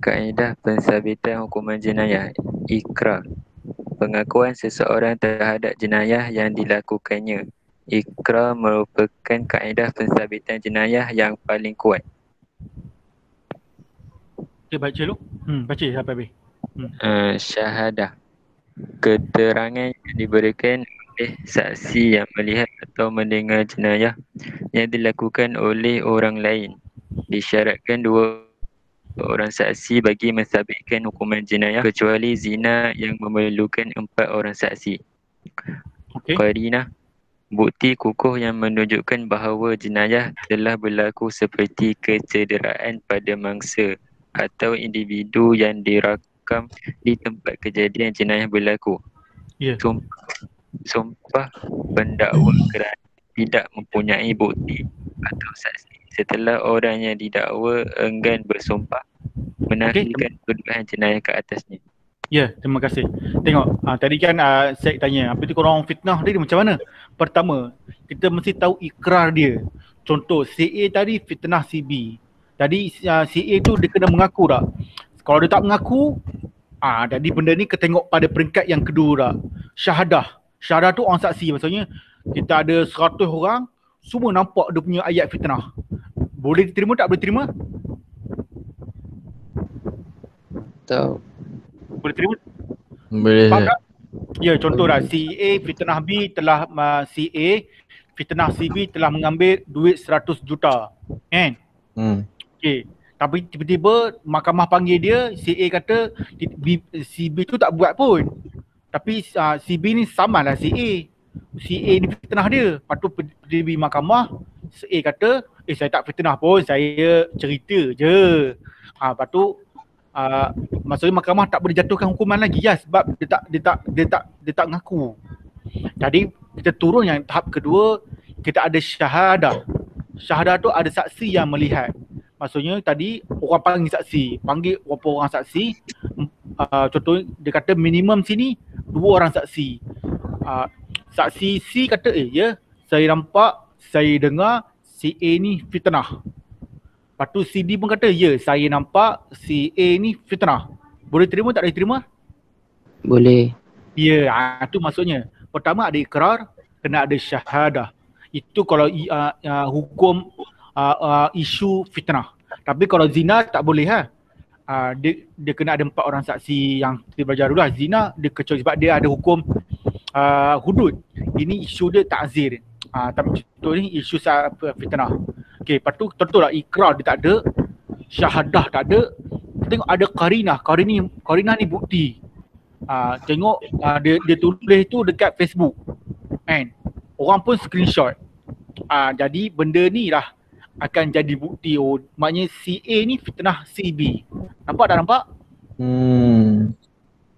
Kaedah pensabitan hukuman jenayah. Ikrar. Pengakuan seseorang terhadap jenayah yang dilakukannya. Ikrar merupakan kaedah pensabitan jenayah yang paling kuat. Okay, baca dulu. Baca sampai habis. Syahadah. Keterangan yang diberikan oleh saksi yang melihat atau mendengar jenayah yang dilakukan oleh orang lain. Disyaratkan 2 orang saksi bagi mensabitkan hukuman jenayah kecuali zina yang memerlukan 4 orang saksi. Qarinah, bukti kukuh yang menunjukkan bahawa jenayah telah berlaku seperti kecederaan pada mangsa atau individu yang dirakam di tempat kejadian jenayah berlaku. Sumpah pendakwa kerana tidak mempunyai bukti atau saksi setelah orang yang didakwa enggan bersumpah menafikan tuduhan jenayah ke atasnya. Ya, terima kasih. Tengok, tadi kan saya tanya, apa tu korang fitnah dia macam mana? Pertama, kita mesti tahu ikrar dia. Contoh, si A tadi fitnah si B. Tadi si A tu dia kena mengaku tak? Kalau dia tak mengaku, jadi benda ni kita tengok pada peringkat yang kedua tak? Syahadah. Syahadah tu orang saksi. Maksudnya, kita ada 100 orang, semua nampak dia punya ayat fitnah. Boleh diterima tak boleh terima? Tahu. Boleh terima? Boleh. Ya, contohlah si A fitnah B telah si A fitnah si B telah mengambil duit 100 juta. Kan? Okey. Tapi tiba-tiba mahkamah panggil dia, si A kata si B tu tak buat pun. Tapi si B ni samalah si A. Si A ni fitnah dia. Lepas tu pergi mahkamah, si A kata, saya tak fitnah pun, saya cerita je. Lepas tu maksudnya mahkamah tak boleh jatuhkan hukuman lagi sebab dia tak mengaku. Jadi kita turun yang tahap kedua, kita ada syahadah. Syahadah tu ada saksi yang melihat. Maksudnya tadi orang panggil saksi, panggil berapa orang saksi. Contoh dia kata minimum sini 2 orang saksi. Saksi C kata ya, saya nampak, saya dengar si A ni fitnah. Lepas tu si D pun kata, ya saya nampak si A ni fitnah. Boleh terima tak boleh terima? Boleh. Ya, tu maksudnya. Pertama ada ikrar, kena ada syahadah. Itu kalau hukum isu fitnah. Tapi kalau zina tak boleh dia kena ada 4 orang saksi yang kita belajar dulu lah. Zina dia kecuali sebab dia ada hukum hudud. Ini isu dia ta'zir. Tapi contoh ni isu fitnah. Okey, lepas tu tentulah ikrar dia tak ada, syahadah tak ada. Kita tengok ada qarinah. Qarinah ni bukti. Tengok dia tulis tu dekat Facebook. Kan? Orang pun screenshot. Jadi benda ni lah akan jadi bukti. Maknanya si A ni fitnah si B. Nampak tak nampak?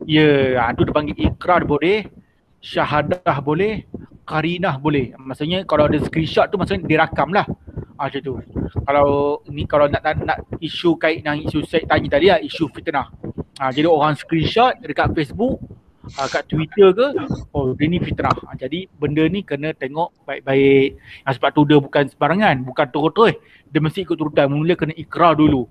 Ya, tu dia panggil ikrar boleh, syahadah boleh, qarinah boleh. Maksudnya kalau ada screenshot tu maksudnya dirakam lah. Macam tu. Kalau nak isu kait dengan isu saya tanya tadi isu fitnah. Jadi orang screenshot dekat Facebook, kat Twitter ke, dia ni fitnah. Jadi benda ni kena tengok baik-baik. Sebab tu dia bukan sembarangan, bukan terus-terus. Dia mesti ikut turutan. Mula kena ikrar dulu.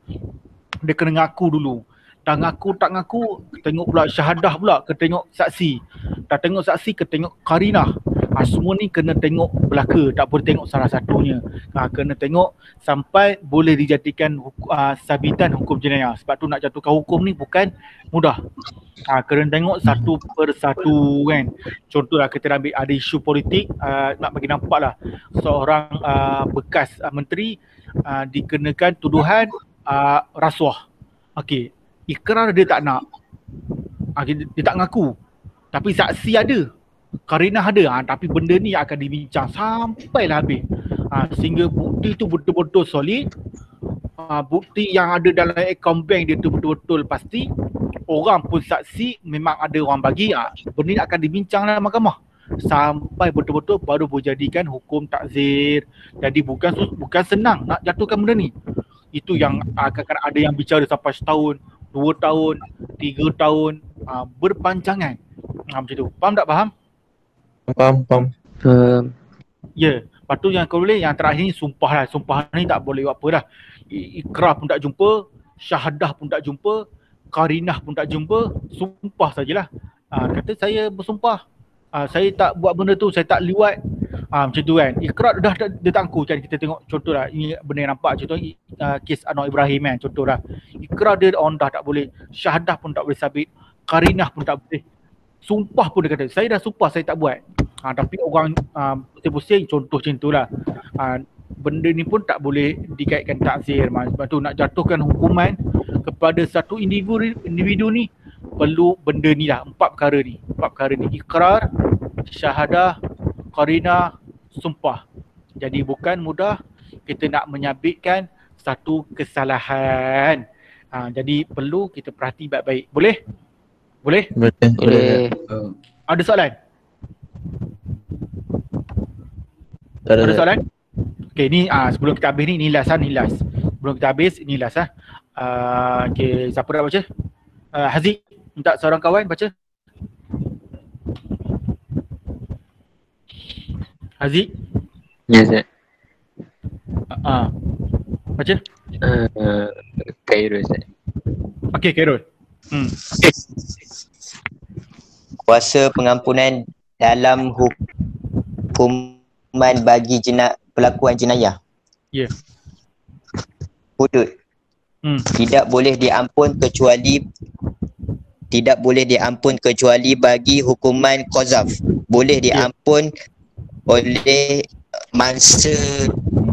Dia kena ngaku dulu. Tak ngaku, tengok pula syahadah pula, tengok saksi. Tak tengok saksi, tengok qarinah. Semua ni kena tengok belaka, tak boleh tengok salah satunya. Kena tengok sampai boleh dijadikan sabitan hukum jenayah. Sebab tu nak jatuhkan hukum ni bukan mudah. Kena tengok satu persatu kan. Contohlah kita ambil ada isu politik, nak bagi nampak lah seorang bekas menteri dikenakan tuduhan rasuah. Okey, ikrar dia tak nak. Dia tak ngaku. Tapi saksi ada. Qarinah ada, tapi benda ni akan dibincang sampailah habis. Sehingga bukti tu betul-betul solid. Bukti yang ada dalam akaun bank dia tu betul-betul pasti. Orang pun saksi memang ada orang bagi. Benda ni akan dibincang dalam mahkamah. Sampai betul-betul baru berjadikan hukum takzir. Jadi bukan senang nak jatuhkan benda ni. Itu yang kadang-kadang ada yang bicara sampai setahun, 2 tahun, 3 tahun, berpanjangan. Macam tu. Faham tak faham? Faham. Ya, lepas tu yang kau boleh, yang terakhir ni sumpah lah. Sumpah ni tak boleh buat apa dah. Ikrar pun tak jumpa, syahadah pun tak jumpa, qarinah pun tak jumpa, sumpah sajalah. Kata saya bersumpah, saya tak buat benda tu, saya tak liwat. Macam tu kan. Ikrar dah dia tak angku. Jadi kita tengok contoh lah, ini benda yang nampak. Contoh kes Anwar Ibrahim kan, contoh lah. Ikrar dia on dah tak boleh, syahadah pun tak boleh sabit, qarinah pun tak boleh. Sumpah pun dia kata, saya dah sumpah saya tak buat. Tapi orang pusing-pusing, contoh macam tu lah. Benda ni pun tak boleh dikaitkan takzir. Sebab tu nak jatuhkan hukuman kepada satu individu ni perlu benda ni lah, 4 perkara ni. 4 perkara ni, ikrar, syahadah, qarinah, sumpah. Jadi bukan mudah kita nak menyabitkan satu kesalahan. Jadi perlu kita perhati baik-baik. Boleh? Boleh? Boleh. Ada soalan? Ada soalan? Okay, ni sebelum kita habis ni last. Sebelum kita habis ni last . Okay, siapa nak baca? Haziq, minta seorang kawan baca. Haziq? Ya, Ustaz. Baca. Khairul, Ustaz. Okey, Khairul. Kuasa pengampunan dalam hukuman bagi pelakuan jenayah. Ya. Yeah. Hudud. Tidak boleh diampun kecuali bagi hukuman qazaf. Boleh diampun oleh mangsa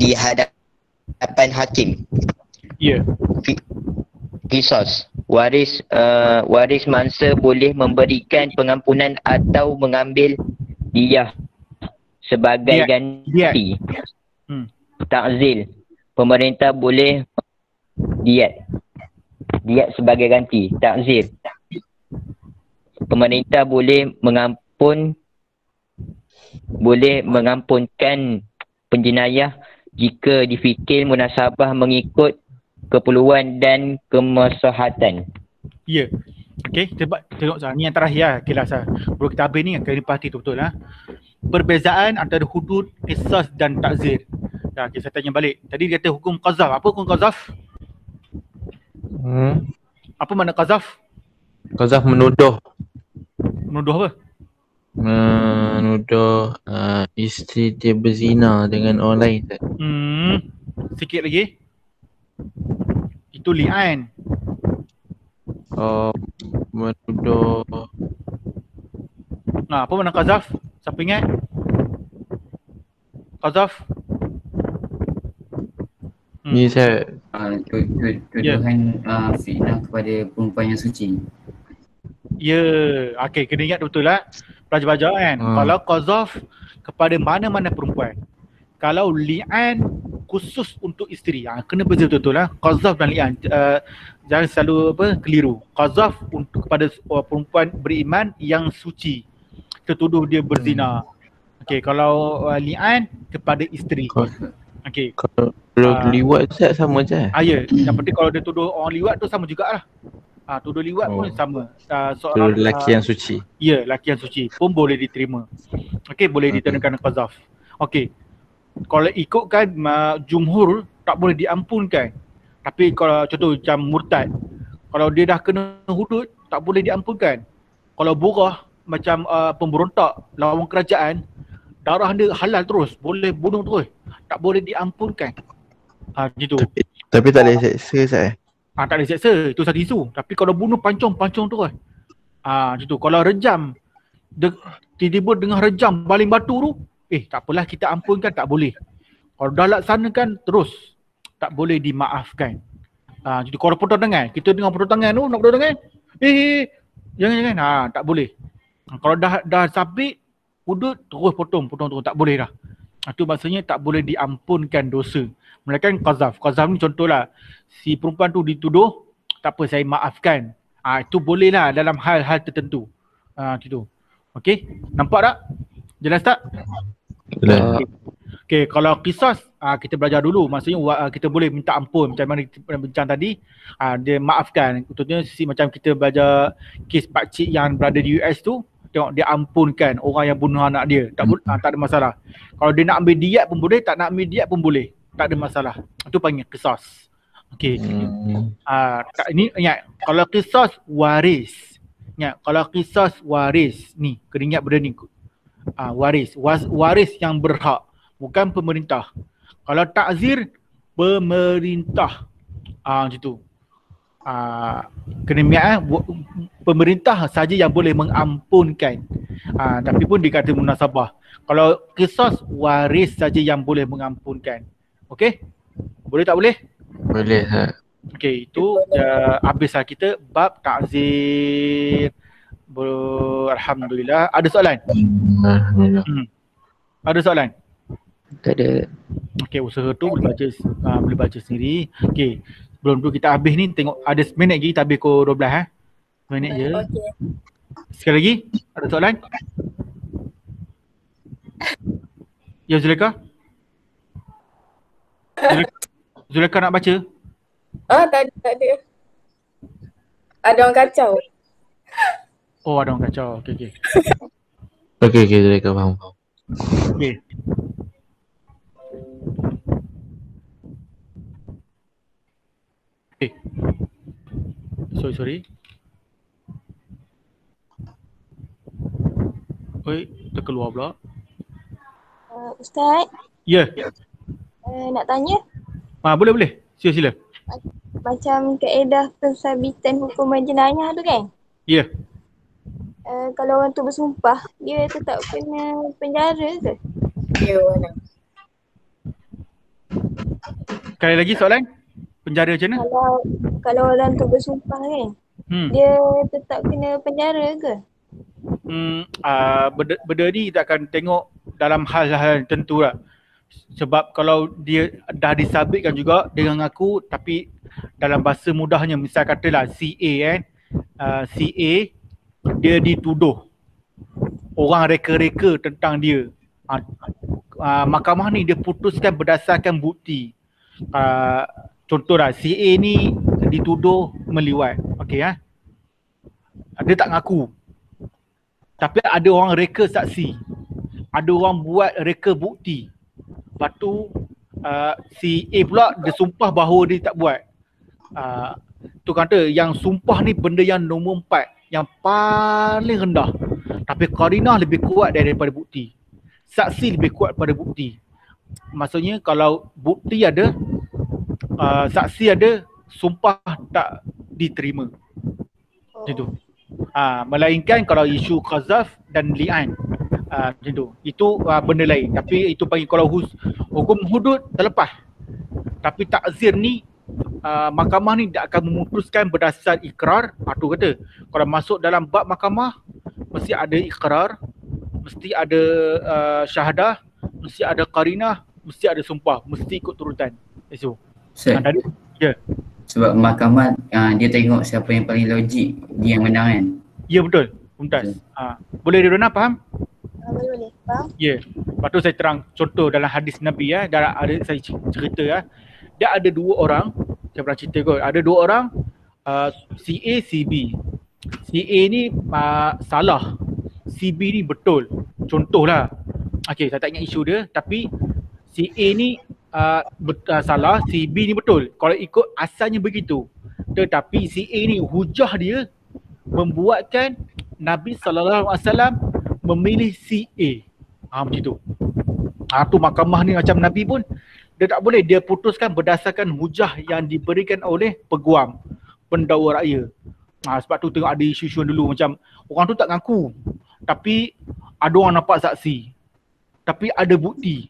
di hadapan hakim. Ya. Qisas. Waris mangsa boleh memberikan pengampunan atau mengambil diyah sebagai ganti. Ta'zil. Pemerintah boleh diat sebagai ganti. Ta'zir. Pemerintah boleh mengampunkan penjenayah jika difikir munasabah mengikut keperluan dan kemaslahatan. Ya. Okey, tengok ni yang terakhir lah. Okay lah, bro, kita habis ni kena pasti tu betul lah. Perbezaan antara hudud, qisas dan ta'zir. Okay, saya tanya balik. Tadi dia kata hukum qazaf. Apa hukum qazaf? Apa makna qazaf? Qazaf menuduh. Menuduh apa? Menuduh isteri dia berzina dengan orang lain. Sikit lagi. Itu li'an. Menuduh. Apa makna qazaf? Siapa ingat? Qazaf? Ni saya tuduhan fitnah kepada perempuan yang suci. Ya, okey, kena ingat betul lah. Pelajar-pelajar kan. Kalau qazaf kepada mana-mana perempuan. Kalau li'an khusus untuk isteri. Kena beza betul-betul lah. Qazaf dan li'an. Jangan selalu keliru. Qazaf untuk kepada perempuan beriman yang suci. Tertuduh dia berzina. Okey, kalau li'an kepada isteri. Okey. Kalau liwat Ustaz sama je. Ya, yang penting kalau dia tuduh orang liwat tu sama jugalah. Tuduh liwat pun sama. Tuduh lelaki yang suci. Ya, lelaki yang suci pun boleh diterima. Okey, boleh diterangkan qazaf. Okey. Kalau ikutkan jumhur tak boleh diampunkan. Tapi kalau contoh macam murtad, kalau dia dah kena hudud tak boleh diampunkan. Kalau borah macam pemberontak lawan kerajaan, darah dia halal terus, boleh bunuh terus, tak boleh diampunkan. Gitu. Tapi tak boleh seksa Ustaz. Tak boleh seksa, itu satu isu. Tapi kalau bunuh pancung terus. Gitu. Kalau rejam, tiba-tiba dengar rejam baling batu tu, tak apalah kita ampunkan, tak boleh. Kalau dah laksanakan terus, tak boleh dimaafkan. Jadi kalau potong tangan, kita dengar potong tangan tu, nak potong tangan, jangan, tak boleh. Kalau dah sabit hudud, terus potong terus, tak boleh dah. Itu maksudnya tak boleh diampunkan dosa. Melainkan qazaf. Qazaf ni contohlah, si perempuan tu dituduh, tak apa saya maafkan. Itu boleh lah dalam hal-hal tertentu. Gitu. Okey, nampak tak? Jelas tak? Okey, kalau qisas kita belajar dulu. Maksudnya kita boleh minta ampun macam mana kita bincang tadi. Dia maafkan. Contohnya macam kita belajar kes pakcik yang berada di US tu, tengok dia ampunkan orang yang bunuh anak dia. Tak ada masalah. Kalau dia nak ambil diat pun boleh, tak nak ambil diat pun boleh. Tak ada masalah. Itu panggil qisas. Okey. Ini ingat, kalau qisas waris. Ingat, kalau qisas waris ni, kena ingat benda ni. Waris yang berhak, bukan pemerintah. Kalau ta'zir, pemerintah. Macam kena ingat, pemerintah saja yang boleh mengampunkan. Tapi pun dikata munasabah. Kalau qisas, waris saja yang boleh mengampunkan. Okey? Boleh tak boleh? Boleh. Okey, itu habislah kita bab ta'zir. Alhamdulillah. Ada soalan? Ada soalan? Tak ada. Okey, usaha tu boleh baca sendiri. Okey, sebelum tu kita habis ni, tengok ada minit lagi, kita habis pukul 12 minit je. Okey. Sekali lagi, ada soalan? Ya, Zulaikha? Zulaikha nak baca? Tak ada. Ada orang kacau. Oh, ada orang kacau. Okey. Okey, Zulaikha faham. Okey. Sorry. Oi, terkeluar pula. Ustaz, Ya. nak tanya? Boleh. Sila. Macam kaedah pensabitan hukuman jenayah tu kan? Ya. Kalau orang tu bersumpah, dia tetap kena penjara ke? Ya, mana? Sekali lagi soalan? Penjara macam mana? Kalau orang tu bersumpah kan, dia tetap kena penjara ke? Benda ni kita akan tengok dalam hal-hal tertentu lah. Sebab kalau dia dah disabitkan juga dengan aku, tapi dalam bahasa mudahnya, misal katalah CA kan, CA dia dituduh orang reka-reka tentang dia. Mahkamah ni dia putuskan berdasarkan bukti. Contohlah CA ni dituduh meliwat. Okey dia tak ngaku. Tapi ada orang reka saksi. Ada orang buat reka bukti. Lepas tu si A pula dia sumpah bahawa dia tak buat. Tu kata yang sumpah ni benda yang nombor 4, yang paling rendah. Tapi qarinah lebih kuat daripada bukti. Saksi lebih kuat daripada bukti. Maksudnya kalau bukti ada, saksi ada, sumpah tak diterima. Macam tu. Melainkan kalau isu qazaf dan li'an, macam tu. Itu benda lain. Tapi itu panggil kalau hukum hudud terlepas. Tapi takzir ni mahkamah ni tak akan memutuskan berdasar ikrar. Tu kata kalau masuk dalam bab mahkamah mesti ada ikrar, mesti ada syahadah, mesti ada qarinah, mesti ada sumpah, mesti ikut turutan. Itu. Ya. Sebab mahkamah dia tengok siapa yang paling logik, dia yang menang kan? Ya betul. Mumtaz. Boleh Ridwana faham? Boleh. Faham? Ya. Lepas tu saya terang contoh dalam hadis Nabi ada saya cerita dia ada 2 orang, saya pernah cerita kot. Ada 2 orang, si A, si B. Si A ni salah, si B ni betul. Contohlah. Okey, saya tak ingat isu dia, tapi si A ni salah, si B ni betul. Kalau ikut asalnya begitu. Tetapi si A ni hujah dia membuatkan Nabi SAW memilih si A. Macam tu. Tu mahkamah ni macam Nabi pun dia tak boleh, dia putuskan berdasarkan hujah yang diberikan oleh peguam, pendakwa raya. Sebab tu tengok ada isu-isu dulu macam orang tu tak ngaku, tapi ada orang nampak saksi, tapi ada bukti,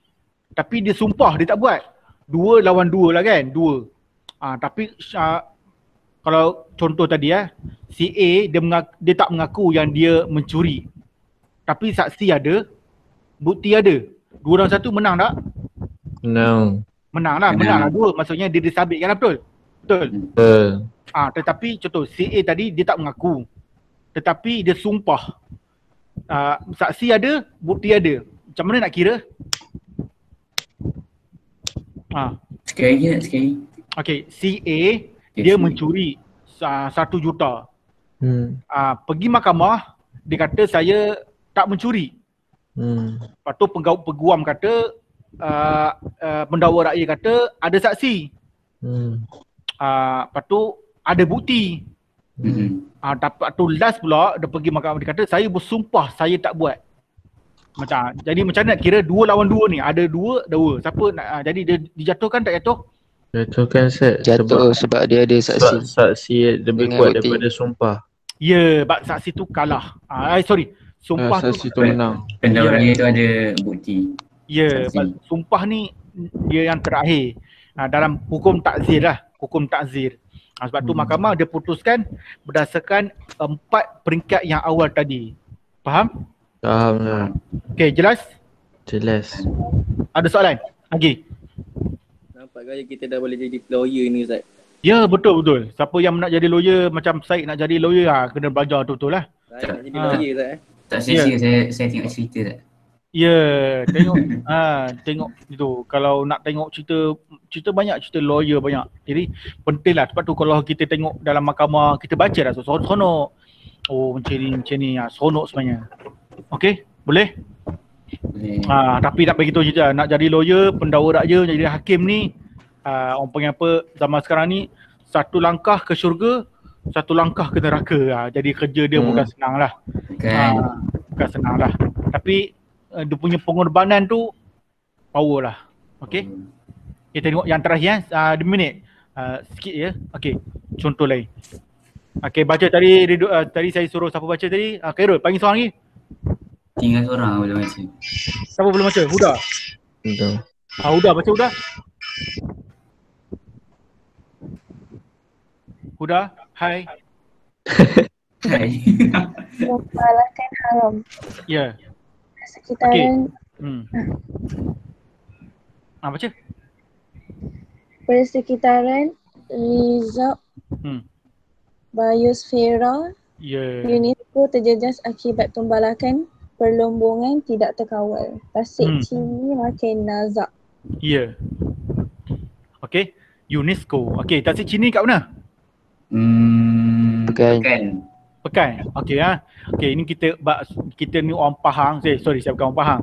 tapi dia sumpah dia tak buat. 2 lawan 2 lah kan, 2. Tapi kalau contoh tadi si A dia tak mengaku yang dia mencuri, tapi saksi ada, bukti ada. 2 lawan 1 menang tak? Menang lah 2. Maksudnya dia disabitkan lah, betul? Tetapi contoh si A tadi dia tak mengaku, tetapi dia sumpah. Saksi ada, bukti ada. Macam mana nak kira? Sekali. Okey, si A dia mencuri 1 juta. Pergi mahkamah, dia kata saya tak mencuri. Lepas tu peguam kata, pendakwa rakyat kata ada saksi. Lepas tu ada bukti. Lepas tu last pula dia pergi mahkamah, dia kata saya bersumpah saya tak buat. Jadi macam mana nak kira 2 lawan 2 ni? Ada 2. Siapa nak jadi dia dijatuhkan tak jatuh? Jatuhkan Set. Jatuh sebab dia ada saksi. Saksi lebih kuat daripada sumpah. Ya, saksi tu kalah. Sumpah saksi tu menang. Pendakwa raya tu ada bukti. Ya, sumpah ni dia yang terakhir. Dalam hukum takzir lah, hukum takzir. Sebab tu mahkamah dia putuskan berdasarkan 4 peringkat yang awal tadi. Faham? Faham lah. Okey, jelas? Jelas. Ada soalan? Lagi? Nampak gaya kita dah boleh jadi lawyer ni Ustaz. Ya, betul. Siapa yang nak jadi lawyer macam Syed nak jadi lawyer kena belajar betul-betul lah. Saya nak jadi lawyer Ustaz. Tak sia-sia saya tengok cerita tak? Ya, tengok tengok itu. Kalau nak tengok cerita banyak, cerita lawyer banyak. Jadi pentinglah, sebab tu kalau kita tengok dalam mahkamah, kita baca dah sonok. Oh macam ni sonok sebenarnya. Okey, boleh? Boleh. Tapi tak begitu je, nak jadi lawyer, pendakwa rakyat, jadi hakim ni orang panggil apa zaman sekarang ni, satu langkah ke syurga, satu langkah ke neraka. Jadi kerja dia bukan senang lah. Bukan senang lah. Tapi dia punya pengorbanan tu power lah. Okay. Kita tengok yang terakhir 2 minit. Sikit je. Okay. Contoh lain. Okay, baca tadi tadi saya suruh siapa baca tadi? Khairul, panggil seorang lagi. Tinggal seorang boleh baca. Siapa belum baca? Huda. Huda, baca Huda. Huda, hai. Hai. Membalakan haram. Ya. Sekitaran baca. Persekitaran Rizab Biosfera UNESCO terjejas akibat pembalakan perlombongan tidak terkawal. Tasik Chini makin nazak. Ya. Okey. UNESCO. Okey, Tasik Chini kat mana? Pekan. Okey Okey, ini kita ni orang Pahang. Sorry, saya bukan orang Pahang.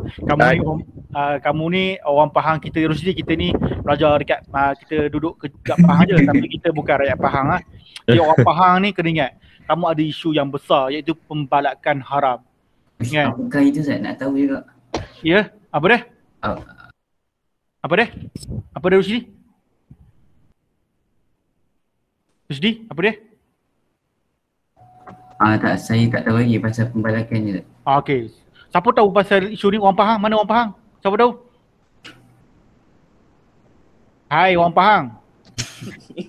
Kamu ni orang Pahang, kita Rusdi, kita ni belajar dekat kita duduk kat Pahang je tapi kita bukan rakyat Pahang Jadi orang Pahang ni kena ingat, kamu ada isu yang besar iaitu pembalakan haram. Kan? Apakah itu Zat? Nak tahu juga. Ya, apa dah? Apa dah Rusdi? Rusdi, apa dia? Tak, saya tak tahu lagi pasal pembalakan je. Okey. Siapa tahu pasal isu ni orang Pahang? Mana orang Pahang? Siapa tahu? Hai orang Pahang.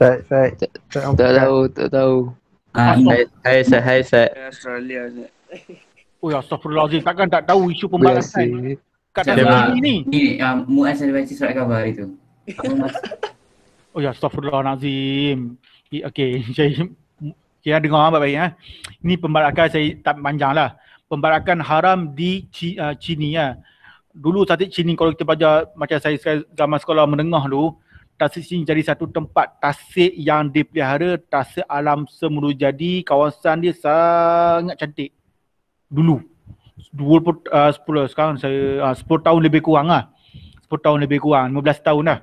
Saya tak tahu. Hai Syed. Australia Ustaz. Oh ya, astagfirullahaladzim. Takkan tak tahu isu pembalakan kat dalam ni. Ni Muaz ada baca surat khabar itu. Oh ya, astagfirullahaladzim. Okey, saya dengar baik-baik Ini pembalakan, saya tak panjang lah. Pembalakan haram di Chini Dulu Tasik Chini kalau kita belajar macam saya zaman sekolah menengah dulu, Tasik Chini jadi satu tempat tasik yang dipelihara, tasik alam semula jadi, kawasan dia sangat cantik. Dulu 10 sekarang saya 10 tahun lebih kurang 10 tahun lebih kurang, 15 tahun dah.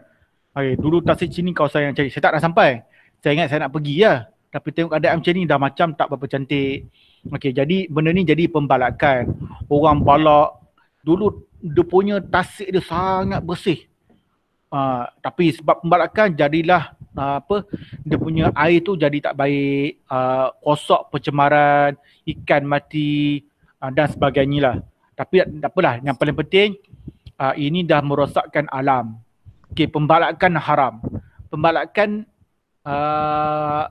Okay, dulu Tasik Chini kawasan yang cantik. Saya tak nak sampai. Saya ingat saya nak pergi tapi tengok keadaan macam ni dah macam tak berapa cantik. Okey, jadi benda ni jadi pembalakan. Orang balak dulu dia punya tasik dia sangat bersih. Tapi sebab pembalakan jadilah dia punya air tu jadi tak baik, rosak, pencemaran, ikan mati dan sebagainya lah. Tapi tak apalah, yang paling penting ini dah merosakkan alam. Okey, pembalakan haram. Pembalakan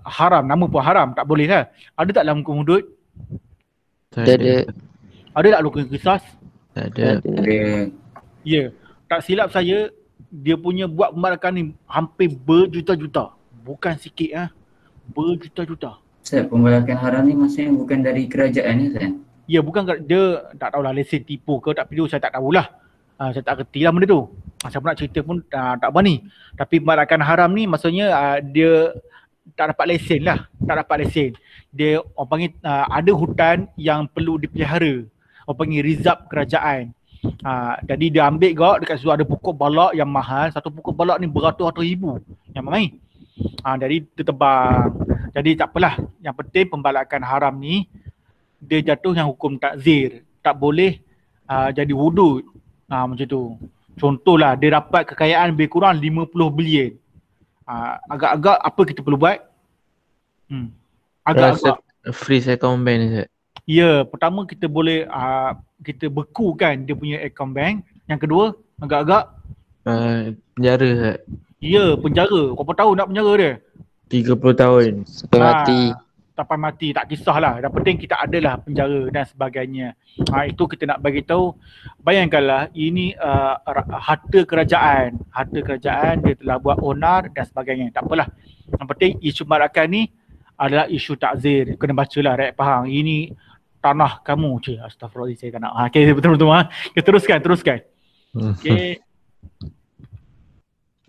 haram, nama pun haram, tak boleh lah. Ada tak dalam hukum hudud? Tak ada. Ada tak hukum qisas? Tak ada. Ya, tak silap saya, dia punya buat pembalakan ni hampir berjuta-juta. Bukan sikit berjuta-juta. Ustaz, pembalakan haram ni maksudnya bukan dari kerajaan ni Ustaz? Ya, bukan, dia tak tahulah lesen tipu ke, tapi tu saya tak tahulah. Saya tak kerti lah benda tu. Siapa nak cerita pun tak berani. Tapi pembalakan haram ni maksudnya dia tak dapat lesen lah. Tak dapat lesen. Dia orang panggil ada hutan yang perlu dipelihara. Orang panggil rizab kerajaan. Jadi dia ambil dekat situ ada pokok balak yang mahal. Satu pokok balak ni beratus-ratus ribu yang main. Jadi dia tebang. Jadi tak apalah. Yang penting pembalakan haram ni dia jatuh yang hukum takzir. Tak boleh jadi hudud. Macam tu. Contohlah dia dapat kekayaan lebih kurang 50 bilion. Agak-agak apa kita perlu buat? Agak-agak freeze account bank ni. Ya, pertama kita boleh kita bekukan dia punya account bank. Yang kedua, agak-agak penjara. Ya, penjara. Berapa tahun nak penjara dia? 30 tahun. Sampai mati. Sampai mati, tak kisahlah. Yang penting kita adalah penjara dan sebagainya. Itu kita nak bagi tahu. Bayangkanlah ini harta kerajaan. Harta kerajaan dia telah buat onar dan sebagainya. Tak apalah. Yang penting isu Marakan ni adalah isu takzir. Kena bacalah rakyat faham. Ini tanah kamu. Astagfirullah, saya tak nak. Okay, betul-betul. Okay, teruskan. Okay.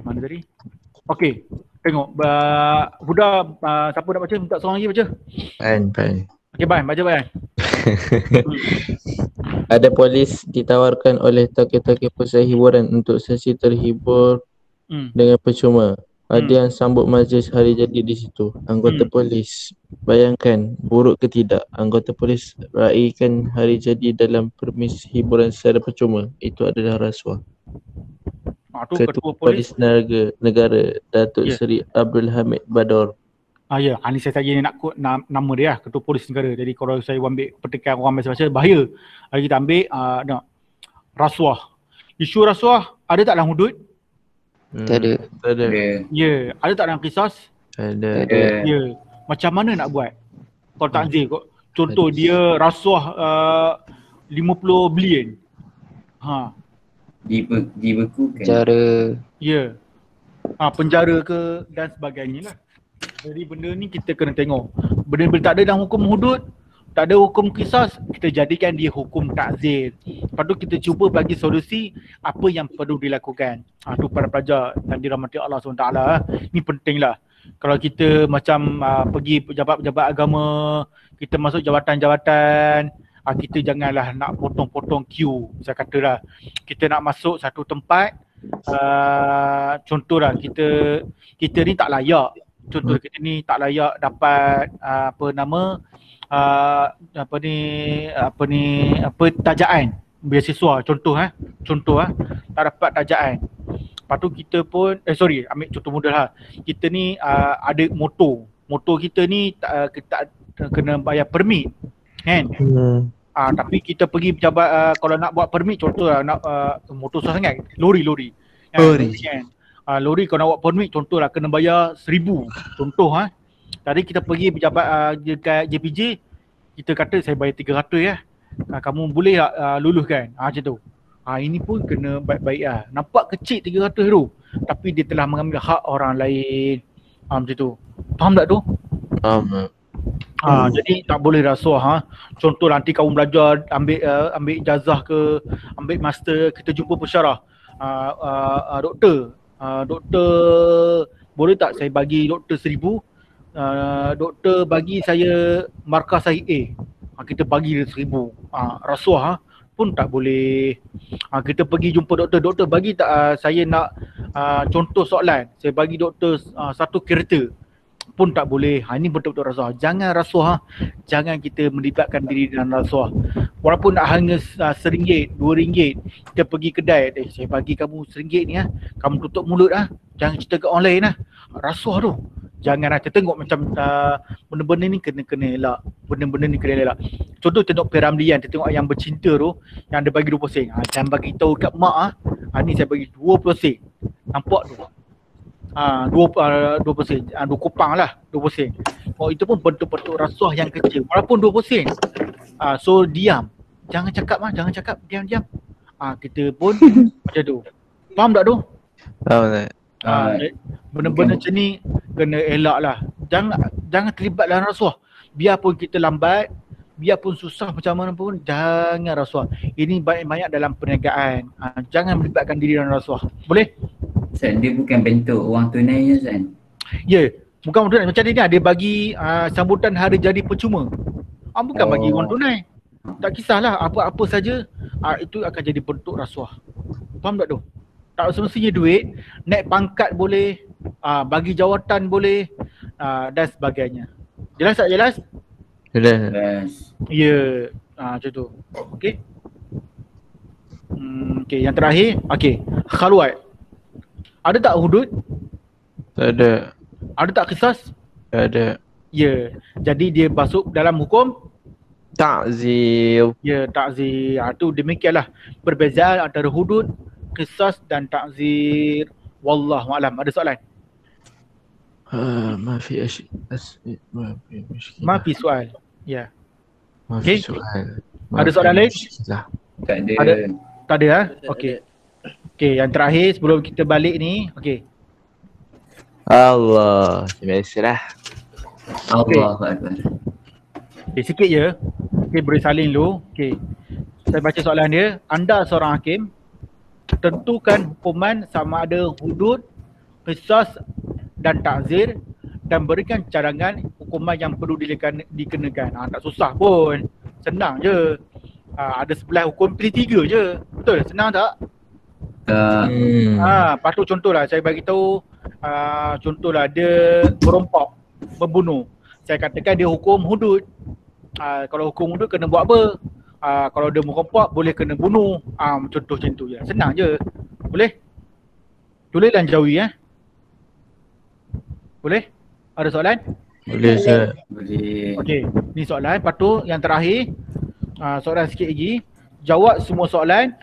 Mana tadi? Okay. Tengok, Huda, siapa nak baca? Minta seorang lagi baca. Baik. Okay, baca Bayan. Ada polis ditawarkan oleh tokoh-tokoh pusat hiburan untuk sesi terhibur dengan percuma. Ada yang sambut majlis hari jadi di situ. Anggota polis. Bayangkan, buruk ke tidak? Anggota polis raikan hari jadi dalam permis hiburan secara percuma. Itu adalah rasuah. Ketua Polis Negara Datuk Seri Abdul Hamid Bador. Ni saya ni nak kod nama dia lah, Ketua Polis Negara. Jadi kalau saya ambil petikan orang baca-baca, bahaya. Hari kita ambil rasuah. Isu rasuah ada tak dalam hudud? Tak ada. Ya. Ada tak dalam qisas? Ada. Ya. Macam mana nak buat? Kalau takzir kot. Contoh dia rasuah 50 bilion. Dibekukan. Penjara. Ya. Penjara ke dan sebagainya lah. Jadi benda ni kita kena tengok. Benda-benda tak ada dalam hukum hudud, tak ada hukum qisas, kita jadikan dia hukum takzir. Lepas tu kita cuba bagi solusi apa yang perlu dilakukan. Tu para pelajar dan dirahmati Allah SWT. Ni penting lah. Kalau kita macam pergi pejabat-pejabat agama, kita masuk jabatan-jabatan, kita janganlah nak potong-potong queue. Saya katalah kita nak masuk satu tempat, contohlah kita ni tak layak. Contoh kita ni tak layak dapat tajaan beasiswa, contoh tak dapat tajaan. Lepas tu kita pun ambil contoh mudah lah. Kita ni ada motor kita ni kita kena bayar permit kan. Tapi kita pergi pejabat kalau nak buat permit, contoh lah nak motor susah sangat, lori kan. Lori kalau nak buat permit contohlah kena bayar 1,000 contoh. Tadi kita pergi pejabat dekat JPJ, kita kata saya bayar 300 kamu boleh tak luluskan macam tu. Ini pun kena baik-baik lah. Nampak kecil 300 tu, tapi dia telah mengambil hak orang lain. Macam tu. Faham tak tu? Faham. Jadi tak boleh rasuah. Contoh nanti kamu belajar ambil ijazah ke, ambil master, kita jumpa pensyarah. Doktor boleh tak saya bagi doktor 1,000, doktor bagi saya markah saya A, kita bagi dia 1,000. Rasuah pun tak boleh. Kita pergi jumpa doktor bagi tak saya nak contoh soalan, saya bagi doktor satu kereta, pun tak boleh. Ini betul-betul rasuah. Jangan rasuah. Jangan kita melibatkan diri dalam rasuah. Walaupun nak hanya RM1, RM2, kita pergi kedai, saya bagi kamu RM1 ni kamu tutup mulut jangan cerita ke orang lain rasuah tu. Jangan kita tengok macam benda-benda ni kena elak. Benda-benda ni kena elak. Contoh tengok Piramlian, kita tengok yang bercinta tu yang dia bagi 20 sen. Jangan bagi tahu kat mak ni saya bagi 20 sen. Nampak tu. 20 sen, 2 kupang lah 20 sen. Itu pun bentuk-bentuk rasuah yang kecil walaupun 20 sen. So diam, jangan cakap, diam. Kita pun macam tu. Faham tak tu? Faham tak? Benda-benda macam ni kena elak lah. Jangan terlibat dalam rasuah. Biarpun kita lambat, biarpun susah macam mana pun, jangan rasuah. Ini banyak-banyak dalam perniagaan. Jangan melibatkan diri dalam rasuah. Boleh? Ustaz, dia bukan bentuk wang tunai je, Ustaz? Ya, bukan wang tunai. Macam dia bagi sambutan hari jadi percuma. Bukan bagi wang tunai. Tak kisahlah apa-apa saja, itu akan jadi bentuk rasuah. Faham tak tu? Tak semestinya duit, naik pangkat boleh, bagi jawatan boleh, dan sebagainya. Jelas tak jelas? Jelas. Ya, macam tu. Okey. Okey, yang terakhir, khaluat. Ada tak hudud? Tak ada. Ada tak qisas? Tak ada. Ya, jadi dia masuk dalam hukum takzir. Ya, takzir. Tu demikianlah perbezaan antara hudud, qisas dan takzir. Wallahu a'lam. Ada soalan? ما في ما في soal. Ya. ما Okay. في سؤال. Ada soalan lain? Tak ada. Ada? Tak ada Okey. Okey, yang terakhir sebelum kita balik ni, okey. Allah, biasalah. Allah Akbar. Okey, sikit je. Okey, boleh salin dulu. Okey. Saya baca soalan dia. Anda seorang hakim, tentukan hukuman sama ada hudud, qisas dan ta'zir dan berikan cadangan hukuman yang perlu dikenakan. Tak susah pun. Senang je. Ada 11 hukum, pilih 3 je. Betul? Senang tak? Lepas tu contohlah saya bagi tahu, contohlah dia merompak, membunuh. Saya katakan dia hukum hudud. Kalau hukum hudud kena buat apa? Kalau dia merompak boleh kena bunuh. Contoh macam tu je. Senang je. Boleh? Tulis dan jauhi Boleh? Ada soalan? Boleh Ustaz. Boleh. Okey, ni soalan. Lepas tu yang terakhir, soalan sikit lagi. Jawab semua soalan.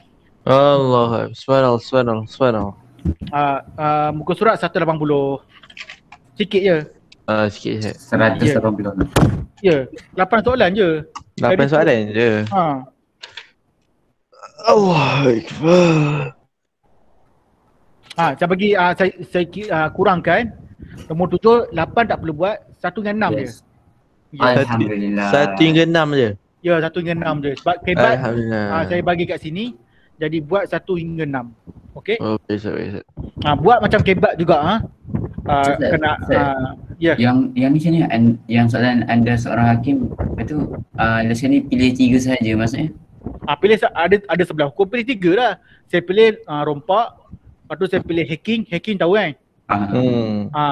Allah, subhanallah. Muka surat 180. Sikit je. Sikit je. 180. Ya, 8 soalan je. 8 soalan je. Allah Akbar. Saya bagi, saya kurangkan. Nombor 7, 8 tak perlu buat. 1 dengan 6 je. Alhamdulillah. 1 hingga 6 je. Ya, 1 hingga 6 je. Sebab kebat saya bagi kat sini. Jadi buat 1 hingga 6. Okey? Okey, Ustaz. Buat macam kebat juga. Kena ya. Yang ni macam ni, yang soalan anda seorang hakim, lepas tu lesson ni pilih 3 saja maksudnya? Pilih ada 11 hukum, pilih 3 lah. Saya pilih rompak, lepas tu saya pilih hacking tahu kan?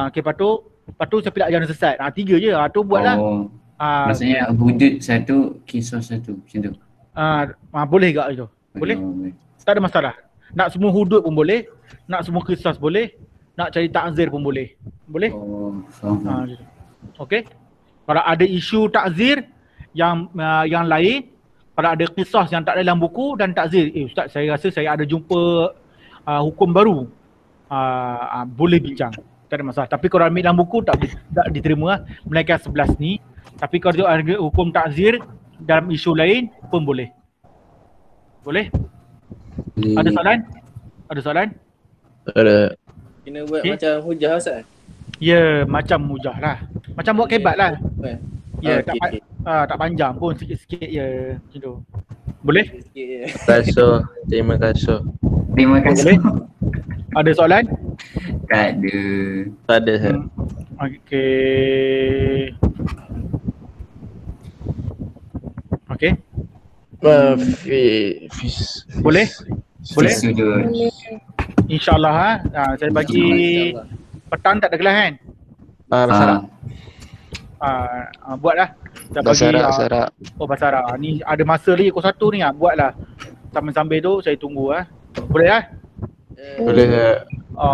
Okay, lepas tu saya pilih ajaran sesat. 3 je. Tu buatlah. Maksudnya hudud 1, kisah 1 macam tu. Boleh ke itu? Boleh? Tak ada masalah. Nak semua hudud pun boleh, nak semua kisah boleh, nak cari ta'zir pun boleh. Boleh? Okey. Kalau ada isu ta'zir yang lain, kalau ada kisah yang tak ada dalam buku dan ta'zir, Ustaz saya rasa saya ada jumpa hukum baru, boleh bincang. Tak ada masalah. Tapi kalau ambil dalam buku tak diterima melainkan 11 ni. Tapi kalau ada hukum ta'zir dalam isu lain pun boleh. Boleh? Ada soalan? Ada soalan? Ada. Kena buat macam hujah Ustaz? Ya, macam hujah lah. Macam buat kebat lah. Ya, tak panjang pun, sikit-sikit je macam tu. Boleh? Terima kasih. Boleh? Ada soalan? Tak ada. Tak ada Ustaz. Okey. Boleh? Boleh? InsyaAllah saya bagi petang tak ada kelas kan? Buatlah. Basarak. Basarak. Ni ada masa lagi pukul 1 ni buatlah. Sambil-sambil tu saya tunggu Boleh lah? Boleh tak?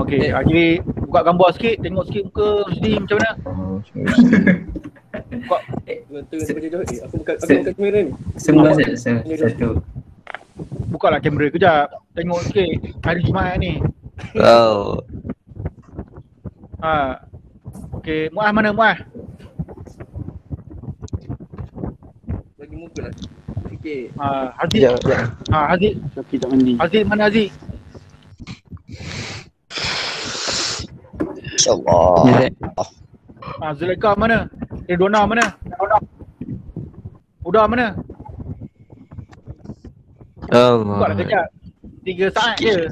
Okey. Jadi buka gambar sikit, tengok sikit muka Rusdi macam mana? Aku buka kamera ni. Semua satu. Buka lah kamera kejap. Tengok sikit hari Jumaat ni. Okey, Muaz mana Muaz? Bagi muka lah. Okey. Haziq. Haziq. Syakir tak mandi. Haziq mana Haziq? InsyaAllah. Zulaika mana? Dona mana? Uda mana? Buka lah kejap. 3 saat je.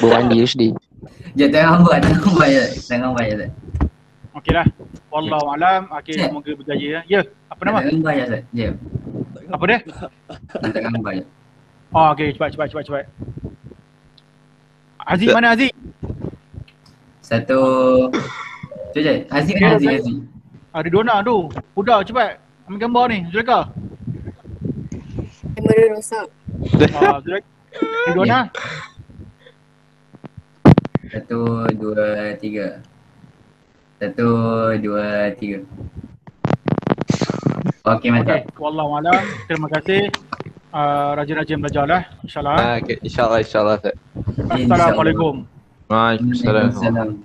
Bermandi Rusdi. Jangan gambar je. Okey lah. Wallahualam. Okey, semoga berjaya. Ya, apa nama? Tak gambar je Ustaz. Jom. Apa dia? Tak gambar je. Okey, cepat. Haziq mana Haziq? Satu. Sekejap. Haziq mana Haziq? Ada Dona tu. Uda cepat. Ambil gambar ni. Zulaika. Kamera rosak. Zulaika. Dona. 1, 2, 3. 1, 2, 3. Okey, mantap. Wallahualam. Terima kasih. Rajin-rajin belajarlah. InsyaAllah. InsyaAllah Ustaz. Assalamualaikum. Waalaikumsalam.